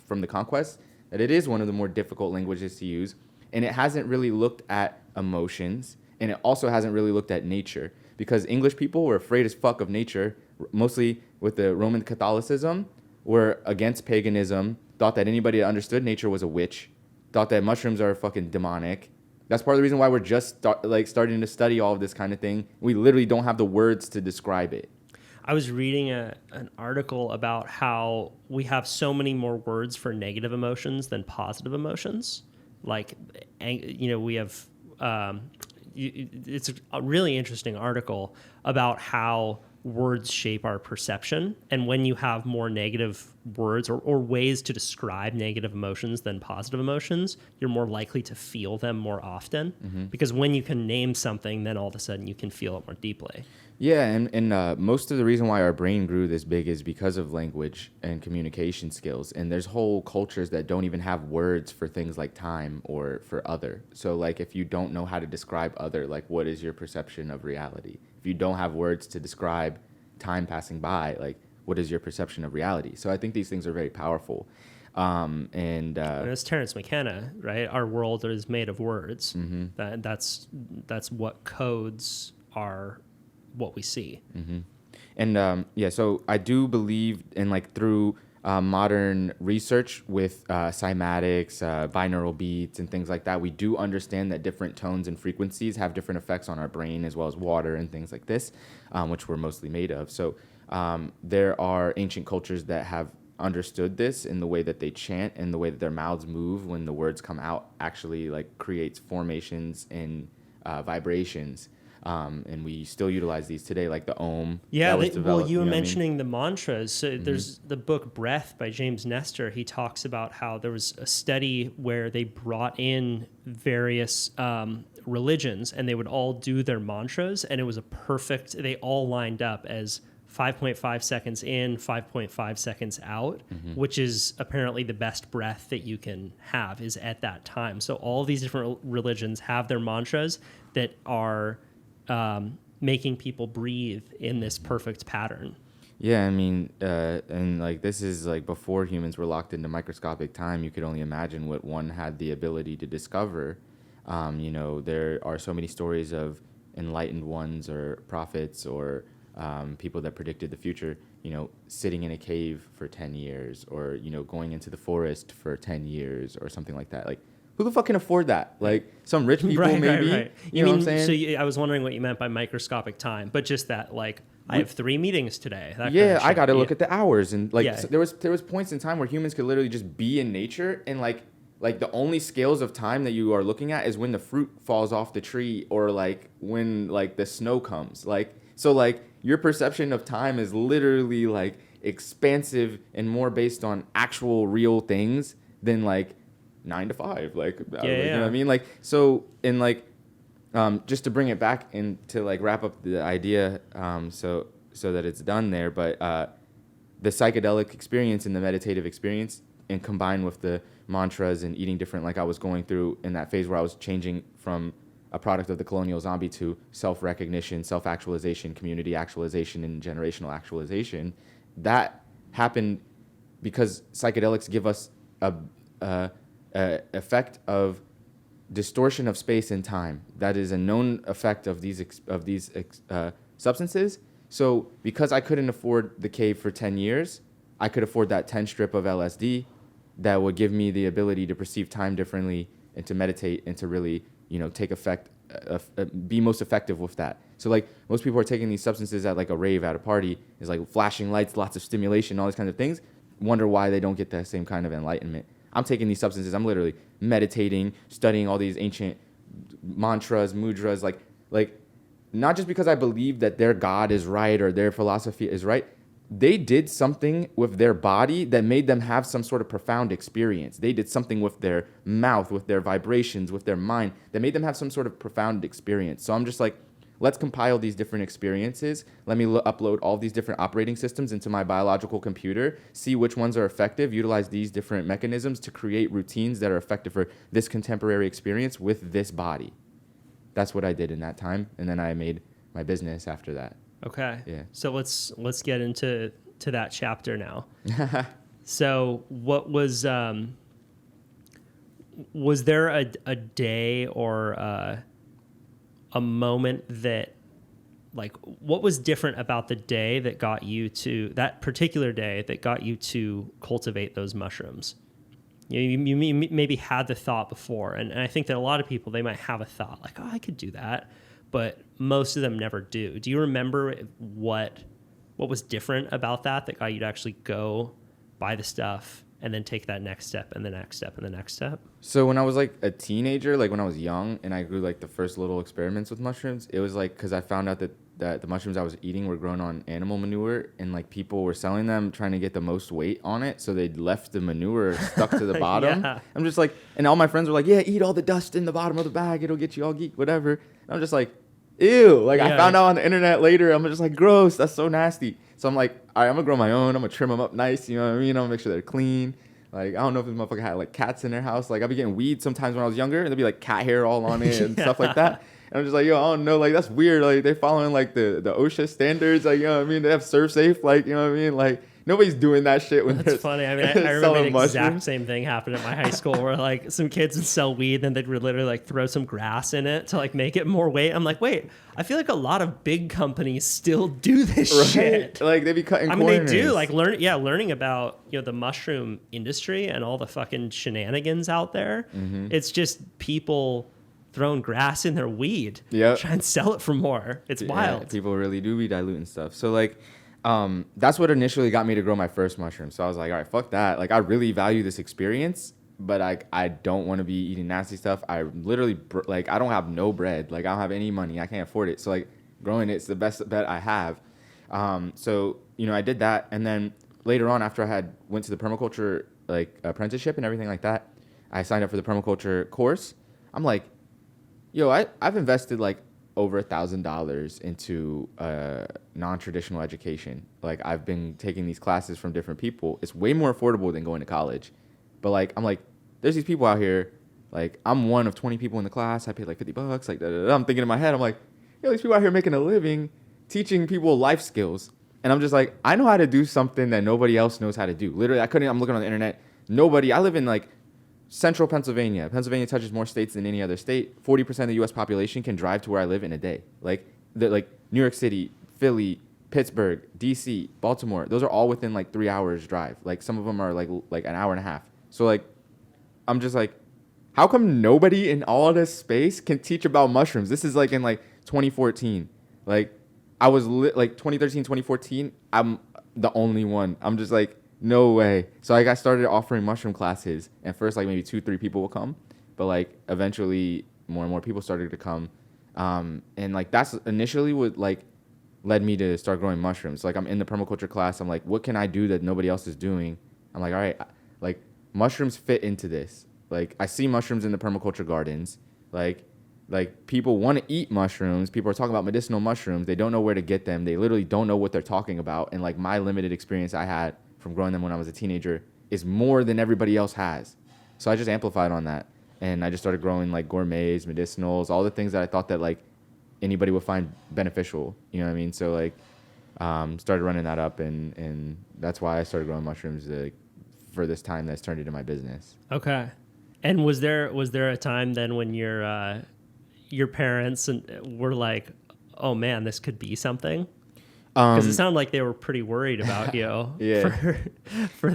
from the conquest that it is one of the more difficult languages to use, and it hasn't really looked at emotions, and it also hasn't really looked at nature, because English people were afraid as fuck of nature, mostly with the Roman Catholicism, were against paganism, thought that anybody that understood nature was a witch, thought that mushrooms are fucking demonic. That's part of the reason why we're just starting to study all of this kind of thing. We literally don't have the words to describe it. I was reading an article about how we have so many more words for negative emotions than positive emotions. Like, we have, it's a really interesting article about how words shape our perception. And when you have more negative words or ways to describe negative emotions than positive emotions, you're more likely to feel them more often. Mm-hmm. Because when you can name something, then all of a sudden you can feel it more deeply. Yeah, and most of the reason why our brain grew this big is because of language and communication skills. And there's whole cultures that don't even have words for things like time or for other. So, like, if you don't know how to describe other, like, what is your perception of reality? If you don't have words to describe time passing by, like, what is your perception of reality? So I think these things are very powerful. And it's Terence McKenna, right? Our world is made of words. Mm-hmm. That's what codes are. What we see. Mm-hmm. And so I do believe in, like, through modern research with cymatics, binaural beats, and things like that, we do understand that different tones and frequencies have different effects on our brain, as well as water and things like this, which we're mostly made of. So there are ancient cultures that have understood this in the way that they chant and the way that their mouths move when the words come out actually, like, creates formations and vibrations. And we still utilize these today, like the Om. Yeah, you were mentioning the mantras. So there's the book Breath by James Nestor. He talks about how there was a study where they brought in various religions, and they would all do their mantras, and it was they all lined up as 5.5 seconds in, 5.5 seconds out, which is apparently the best breath that you can have is at that time. So all these different religions have their mantras that are making people breathe in this perfect pattern. Yeah, I mean, and, like, this is, like, before humans were locked into microscopic time. You could only imagine what one had the ability to discover. There are so many stories of enlightened ones or prophets or people that predicted the future, sitting in a cave for 10 years or, going into the forest for 10 years or something like that. Like, who the fuck can afford that? Like, some rich people, maybe. Right. You know what I'm saying? So I was wondering what you meant by microscopic time, but just that, like, I have 3 meetings today. I got to look at the hours, and, like, so there was points in time where humans could literally just be in nature, and, like the only scales of time that you are looking at is when the fruit falls off the tree or, like, when, like, the snow comes. Like, so, like, your perception of time is literally, like, expansive and more based on actual real things than, like, 9 to 5, like, you know what I mean? Like, so, and, like, just to bring it back and to, like, wrap up the idea, so that it's done there, but the psychedelic experience and the meditative experience, and combined with the mantras and eating different, like I was going through in that phase where I was changing from a product of the colonial zombie to self-recognition, self-actualization, community actualization, and generational actualization, that happened because psychedelics give us a effect of distortion of space and time. That is a known effect of these substances. So because I couldn't afford the cave for 10 years, I could afford that 10 strip of LSD that would give me the ability to perceive time differently and to meditate and to really, take effect, be most effective with that. So, like, most people are taking these substances at, like, a rave at a party, is like flashing lights, lots of stimulation, all these kinds of things, wonder why they don't get that same kind of enlightenment. I'm taking these substances, I'm literally meditating, studying all these ancient mantras, mudras, like not just because I believe that their God is right or their philosophy is right. They did something with their body that made them have some sort of profound experience. They did something with their mouth, with their vibrations, with their mind that made them have some sort of profound experience. So I'm just like, let's compile these different experiences. Let me upload all these different operating systems into my biological computer, see which ones are effective, utilize these different mechanisms to create routines that are effective for this contemporary experience with this body. That's what I did in that time. And then I made my business after that. Okay. Yeah. So let's get into that chapter now. So what was there a day or a moment that, like, what was different about the day that got you to that particular day that got you to cultivate those mushrooms? You maybe had the thought before, and I think that a lot of people, they might have a thought like, oh, I could do that, but most of them never do. Do you remember what was different about that got you to actually go buy the stuff and then take that next step and the next step and the next step? So when I was like a teenager, like when I was young and I grew like the first little experiments with mushrooms, it was like because I found out that the mushrooms I was eating were grown on animal manure, and like people were selling them trying to get the most weight on it, so they'd left the manure stuck to the bottom. Yeah. I'm just like, and all my friends were like, yeah, eat all the dust in the bottom of the bag, it'll get you all geek, whatever. And I'm just like, ew. Like I found out on the internet later, I'm just like, gross, that's so nasty. So I'm like, all right, I'm gonna grow my own, I'm gonna trim them up nice, you know what I mean? I'm gonna make sure they're clean. Like, I don't know if this motherfucker had like cats in their house. Like, I'd be getting weed sometimes when I was younger, and there'd be like cat hair all on it and stuff like that. And I'm just like, yo, I don't know, like that's weird. Like they're following like the OSHA standards, like, you know what I mean? They have serve safe, like, you know what I mean? Like nobody's doing that shit when That's funny. I mean, I remember the exact same thing happened at my high school where like some kids would sell weed and they'd literally like throw some grass in it to like make it more weight. I'm like, wait, I feel like a lot of big companies still do this shit. Like they be cutting corners. I mean, they do like learning about, you know, the mushroom industry and all the fucking shenanigans out there. Mm-hmm. It's just people throwing grass in their weed, try and sell it for more. It's wild. People really do be diluting stuff. So like, that's what initially got me to grow my first mushroom. So I was like, all right, fuck that. Like I really value this experience, but I don't want to be eating nasty stuff. I literally like, I don't have no bread. Like I don't have any money. I can't afford it. So like growing it's the best bet I have. So, you know, I did that. And then later on, after I went to the permaculture, like apprenticeship and everything like that, I signed up for the permaculture course. I'm like, yo, I've invested like over $1,000 into non-traditional education. Like I've been taking these classes from different people. It's way more affordable than going to college. But like, I'm like, there's these people out here. Like I'm one of 20 people in the class. I paid like $50. Like I'm thinking in my head, I'm like, yo, these people out here making a living, teaching people life skills. And I'm just like, I know how to do something that nobody else knows how to do. Literally, I'm looking on the internet. I live in like central Pennsylvania. Pennsylvania touches more states than any other state. 40% of the U.S. population can drive to where I live in a day. Like New York City, Philly, Pittsburgh, D.C., Baltimore. Those are all within like 3 hours drive. Like some of them are like an hour and a half. So like, I'm just like, how come nobody in all of this space can teach about mushrooms? This is like in like 2014. Like I was like 2013, 2014. I'm the only one. I'm just like, no way. So like I started offering mushroom classes, and first like maybe 2-3 people will come, but like eventually more and more people started to come, and like that's initially what like led me to start growing mushrooms. So, like I'm in the permaculture class. I'm like, what can I do that nobody else is doing? I'm like, all right, like mushrooms fit into this. Like I see mushrooms in the permaculture gardens. Like people want to eat mushrooms. People are talking about medicinal mushrooms. They don't know where to get them. They literally don't know what they're talking about. And like my limited experience I had from growing them when I was a teenager is more than everybody else has. So I just amplified on that. And I just started growing like gourmets, medicinals, all the things that I thought that like anybody would find beneficial. You know what I mean? So like started running that up, and that's why I started growing mushrooms for this time that's turned into my business. Okay. And was there a time then when your parents were like, oh man, this could be something? Because it sounded like they were pretty worried about you for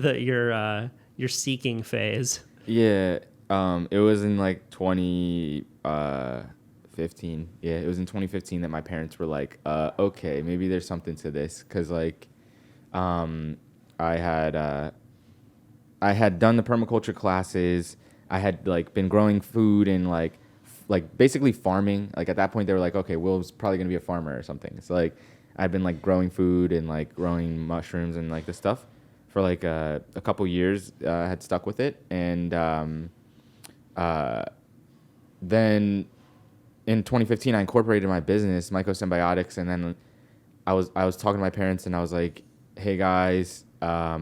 your seeking phase. Yeah, it was in like 2015. Yeah, it was in 2015 that my parents were like, okay, maybe there's something to this. Because like, I had done the permaculture classes. I had like been growing food and like basically farming. Like at that point, they were like, okay, Will's probably gonna be a farmer or something. So like, I've been like growing food and like growing mushrooms and like this stuff for like a couple years. I had stuck with it, and then in 2015 I incorporated my business, Mycosymbiotics, and then I was talking to my parents and I was like, hey guys, I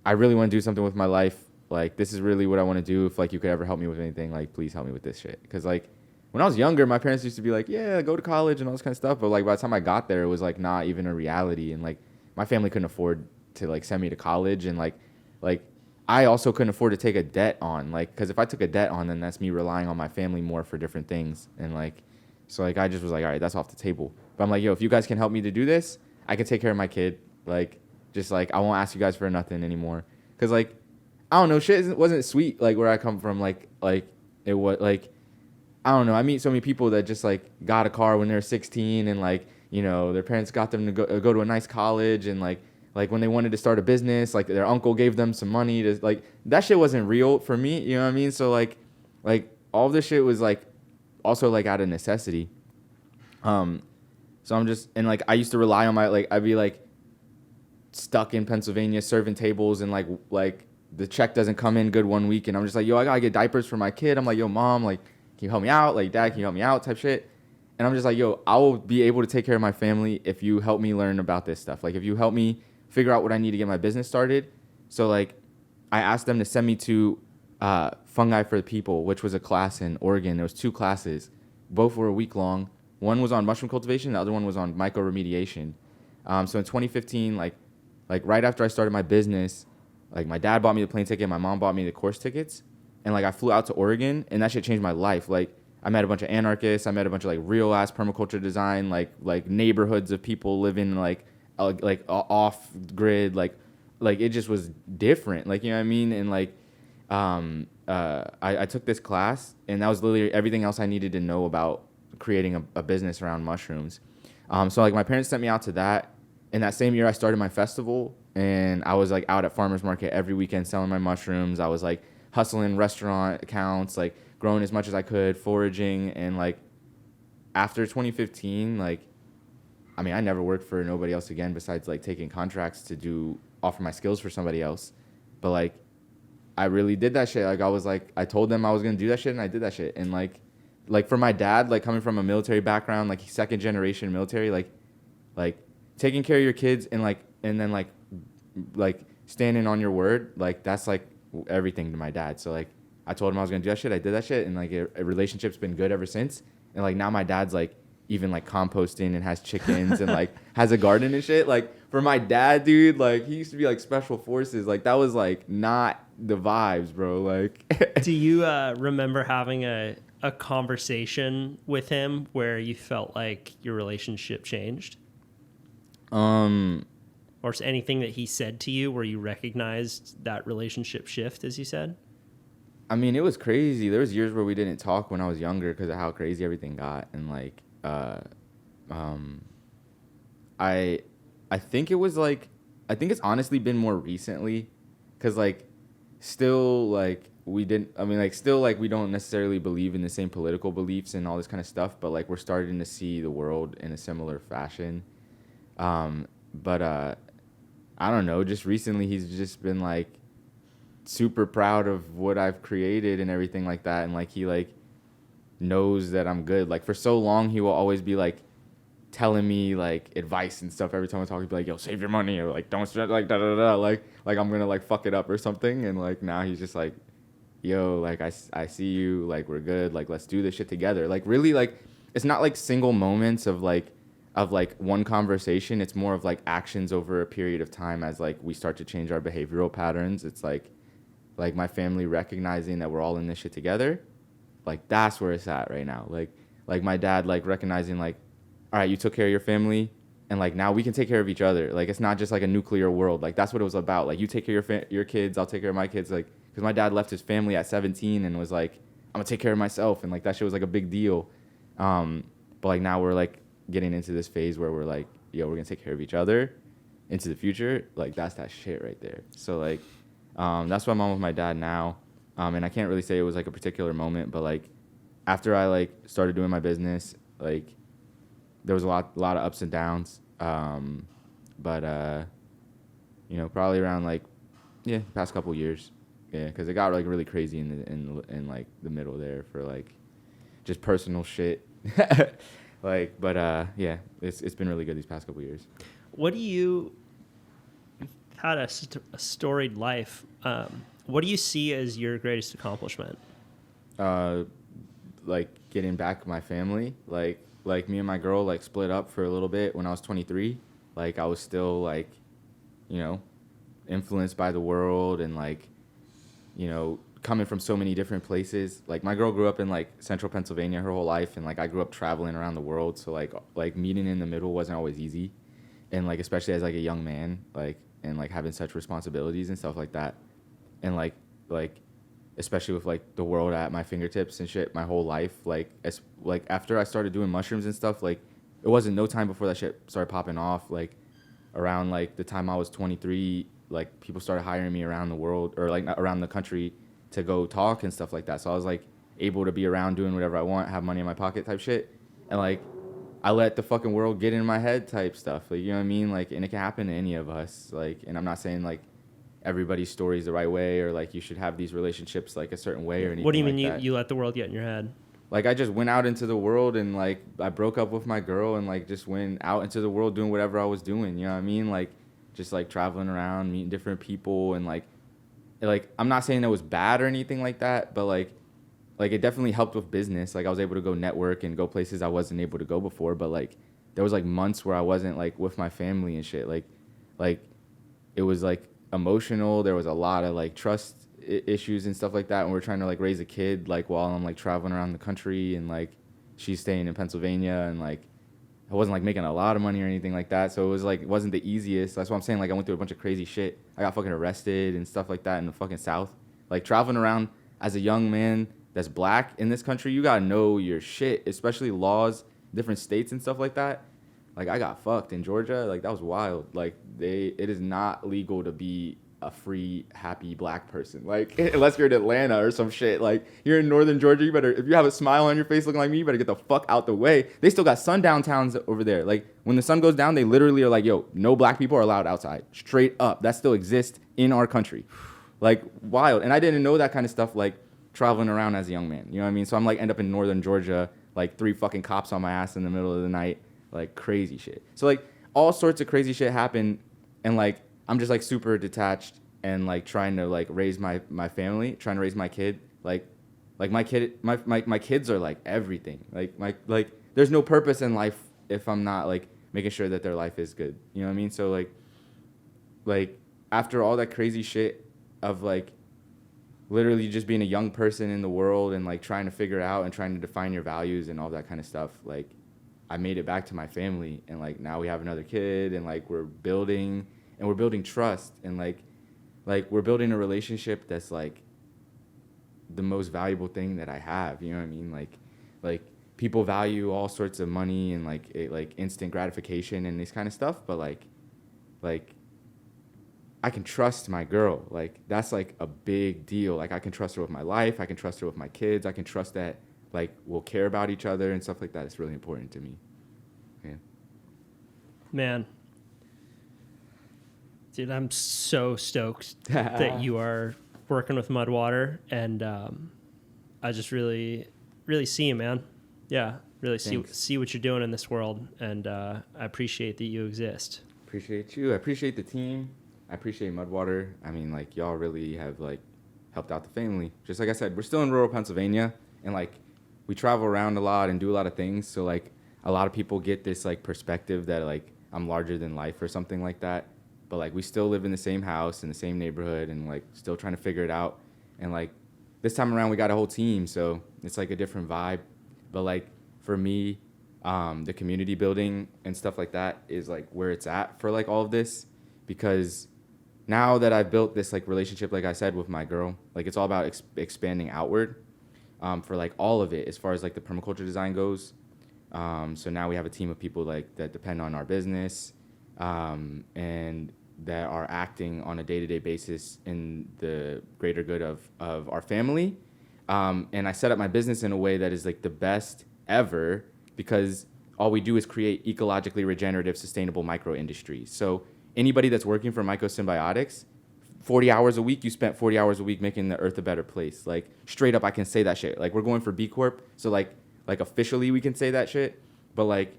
really want to do something with my life. Like this is really what I want to do. If like you could ever help me with anything, like please help me with this shit. Because like when I was younger, my parents used to be like, yeah, go to college and all this kind of stuff. But like by the time I got there, it was like not even a reality. And like my family couldn't afford to like send me to college. And like I also couldn't afford to take a debt on, like, because if I took a debt on, then that's me relying on my family more for different things. And like, so like I just was like, all right, that's off the table. But I'm like, yo, if you guys can help me to do this, I can take care of my kid. Like, just like I won't ask you guys for nothing anymore. Cause like I don't know, shit wasn't sweet like where I come from. Like it was like I don't know. I meet so many people that just like got a car when they're 16 and like you know their parents got them to go to a nice college and like when they wanted to start a business, like their uncle gave them some money to like that shit wasn't real for me. You know what I mean? So like all of this shit was like also like out of necessity. So I'm just and like I used to rely on my like I'd be like stuck in Pennsylvania serving tables and like the check doesn't come in good one week and I'm just like yo I gotta get diapers for my kid. I'm like yo mom like can you help me out? Like dad can you help me out type shit. And I'm just like yo I will be able to take care of my family if you help me learn about this stuff. Like if you help me figure out what I need to get my business started. So like I asked them to send me to Fungi for the People, which was a class in Oregon. There was 2 classes. Both were a week long. One was on mushroom cultivation. The other one was on mycoremediation. So in 2015, like right after I started my business, like my dad bought me the plane ticket. My mom bought me the course tickets. And like I flew out to Oregon and that shit changed my life. Like I met a bunch of anarchists. I met a bunch of like real ass permaculture design, like neighborhoods of people living like off grid. Like it just was different. Like, you know what I mean? And like, I took this class and that was literally everything else I needed to know about creating a business around mushrooms. So like my parents sent me out to that. And that same year I started my festival and I was like out at farmers market every weekend selling my mushrooms. I was like hustling restaurant accounts, like growing as much as I could, foraging. And like after 2015, like, I mean, I never worked for nobody else again besides like taking contracts to offer my skills for somebody else. But like, I really did that shit. Like I was like, I told them I was going to do that shit and I did that shit. And like for my dad, like coming from a military background, like second generation military, like taking care of your kids and then like standing on your word, like that's like everything to my dad. So like I told him I was gonna do that shit. I did that shit, and like a relationship's been good ever since. And like now my dad's like even like composting and has chickens and like has a garden and shit. Like for my dad, dude, like he used to be like special forces. Like that was like not the vibes, bro. Like Do you remember having a conversation with him where you felt like your relationship changed? Or anything that he said to you where you recognized that relationship shift, as you said? I mean, it was crazy. There was years where we didn't talk when I was younger because of how crazy everything got. And like, I think it was like, I think it's honestly been more recently because like, still like we didn't, I mean like still like we don't necessarily believe in the same political beliefs and all this kind of stuff, but like we're starting to see the world in a similar fashion. But I don't know, just recently he's just been like super proud of what I've created and everything like that. And like, he like knows that I'm good. Like for so long, he will always be like telling me like advice and stuff. Every time I talk, he'd be like, yo, save your money. Or like, don't spend like da da da. Like I'm going to like fuck it up or something. And like, now he's just like, yo, like I see you, like we're good. Like, let's do this shit together. Like really like, it's not like single moments of like one conversation. It's more of like actions over a period of time as like we start to change our behavioral patterns. It's like my family recognizing that we're all in this shit together. Like that's where it's at right now. Like my dad like recognizing like, all right, you took care of your family and like now we can take care of each other. Like it's not just like a nuclear world. Like that's what it was about. Like you take care of your kids, I'll take care of my kids. Like because my dad left his family at 17 and was like, I'm gonna take care of myself. And like that shit was like a big deal. But like now we're like getting into this phase where we're like, yo, we're gonna take care of each other into the future. Like that's that shit right there. So like that's why I'm on with my dad now. And I can't really say it was like a particular moment, but like after I like started doing my business, like there was a lot of ups and downs. But you know, probably around like past couple years. Yeah, because it got like really crazy in like the middle there for like just personal shit. Like, but yeah, it's been really good these past couple years. What do you had a storied life? What do you see as your greatest accomplishment? Like getting back my family. Like me and my girl like split up for a little bit when I was 23. Like I was still like, you know, influenced by the world and like, you know, coming from so many different places. Like my girl grew up in like central Pennsylvania her whole life, and like I grew up traveling around the world. So like meeting in the middle wasn't always easy, and like especially as like a young man, like and like having such responsibilities and stuff like that, and like especially with like the world at my fingertips and shit my whole life. Like after I started doing mushrooms and stuff, like it wasn't no time before that shit started popping off. Like around like the time I was 23, like people started hiring me around the world or like around the country to go talk and stuff like that. So I was like able to be around doing whatever I want, have money in my pocket type shit. And like I let the fucking world get in my head type stuff. Like, you know what I mean? Like, and it can happen to any of us. Like, and I'm not saying like everybody's story is the right way or like you should have these relationships like a certain way or anything. What do you mean like you let the world get in your head? Like I just went out into the world and like I broke up with my girl and like just went out into the world doing whatever I was doing. You know what I mean? Like just like traveling around, meeting different people and like I'm not saying it was bad or anything like that, but like it definitely helped with business. Like I was able to go network and go places I wasn't able to go before, but like there was like months where I wasn't like with my family and shit. Like it was like emotional. There was a lot of like trust issues and stuff like that, and we're trying to like raise a kid like while I'm like traveling around the country, and like she's staying in Pennsylvania, and like I wasn't like making a lot of money or anything like that, so it was like it wasn't the easiest. That's what I'm saying. Like I went through a bunch of crazy shit. I got fucking arrested and stuff like that in the fucking South. Like traveling around as a young man that's black in this country, you gotta know your shit, especially laws, different states and stuff like that. Like I got fucked in Georgia. Like that was wild. Like it is not legal to be a free, happy black person. Like unless you're in Atlanta or some shit. Like you're in northern Georgia, you better, if you have a smile on your face looking like me, you better get the fuck out the way. They still got sundown towns over there. Like when the sun goes down, they literally are like, yo, no black people are allowed outside. Straight up. That still exists in our country. Like wild. And I didn't know that kind of stuff like traveling around as a young man. You know what I mean? So I'm like end up in northern Georgia, like 3 fucking cops on my ass in the middle of the night. Like crazy shit. So like all sorts of crazy shit happened, and like I'm just like super detached and like trying to like raise my family, trying to raise my kid. Like my kids are like everything. Like there's no purpose in life if I'm not like making sure that their life is good. You know what I mean? So like after all that crazy shit of like literally just being a young person in the world and like trying to figure it out and trying to define your values and all that kind of stuff, like I made it back to my family, and like now we have another kid, and like we're building trust, and like we're building a relationship that's like the most valuable thing that I have. You know what I mean? Like people value all sorts of money and like instant gratification and this kind of stuff, but like I can trust my girl. Like that's like a big deal. Like I can trust her with my life. I can trust her with my kids. I can trust that like we'll care about each other and stuff like that. It's really important to me. Yeah. Man. Dude, I'm so stoked that you are working with Mud Water, and I just really, really see you, man. Yeah, really see what you're doing in this world, and I appreciate that you exist. Appreciate you. I appreciate the team. I appreciate Mud Water. I mean, like y'all really have like helped out the family. Just like I said, we're still in rural Pennsylvania, and like we travel around a lot and do a lot of things. So like a lot of people get this like perspective that like I'm larger than life or something like that. But like we still live in the same house in the same neighborhood and like still trying to figure it out. And like this time around we got a whole team, so it's like a different vibe. But like for me, the community building and stuff like that is like where it's at for like all of this, because now that I've built this like relationship, like I said, with my girl, like it's all about expanding outward. For like all of it, as far as like the permaculture design goes. So now we have a team of people like that depend on our business, and that are acting on a day-to-day basis in the greater good of our family. And I set up my business in a way that is like the best ever, because all we do is create ecologically regenerative, sustainable micro industries. So anybody that's working for Mycosymbiotics, 40 hours a week, you spent 40 hours a week making the earth a better place. Like straight up, I can say that shit. Like we're going for B Corp, so like officially we can say that shit. But like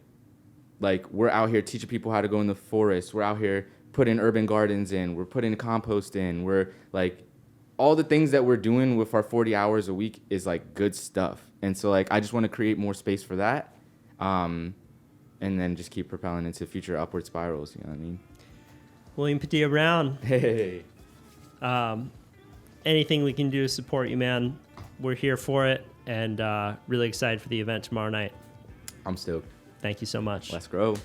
we're out here teaching people how to go in the forest. We're out here putting urban gardens in. We're putting compost in. We're like all the things that we're doing with our 40 hours a week is like good stuff. And so like I just want to create more space for that. And then just keep propelling into future upward spirals, you know what I mean? William Padilla-Brown. Hey. Anything we can do to support you, man, we're here for it, and really excited for the event tomorrow night. I'm stoked. Thank you so much. Let's grow.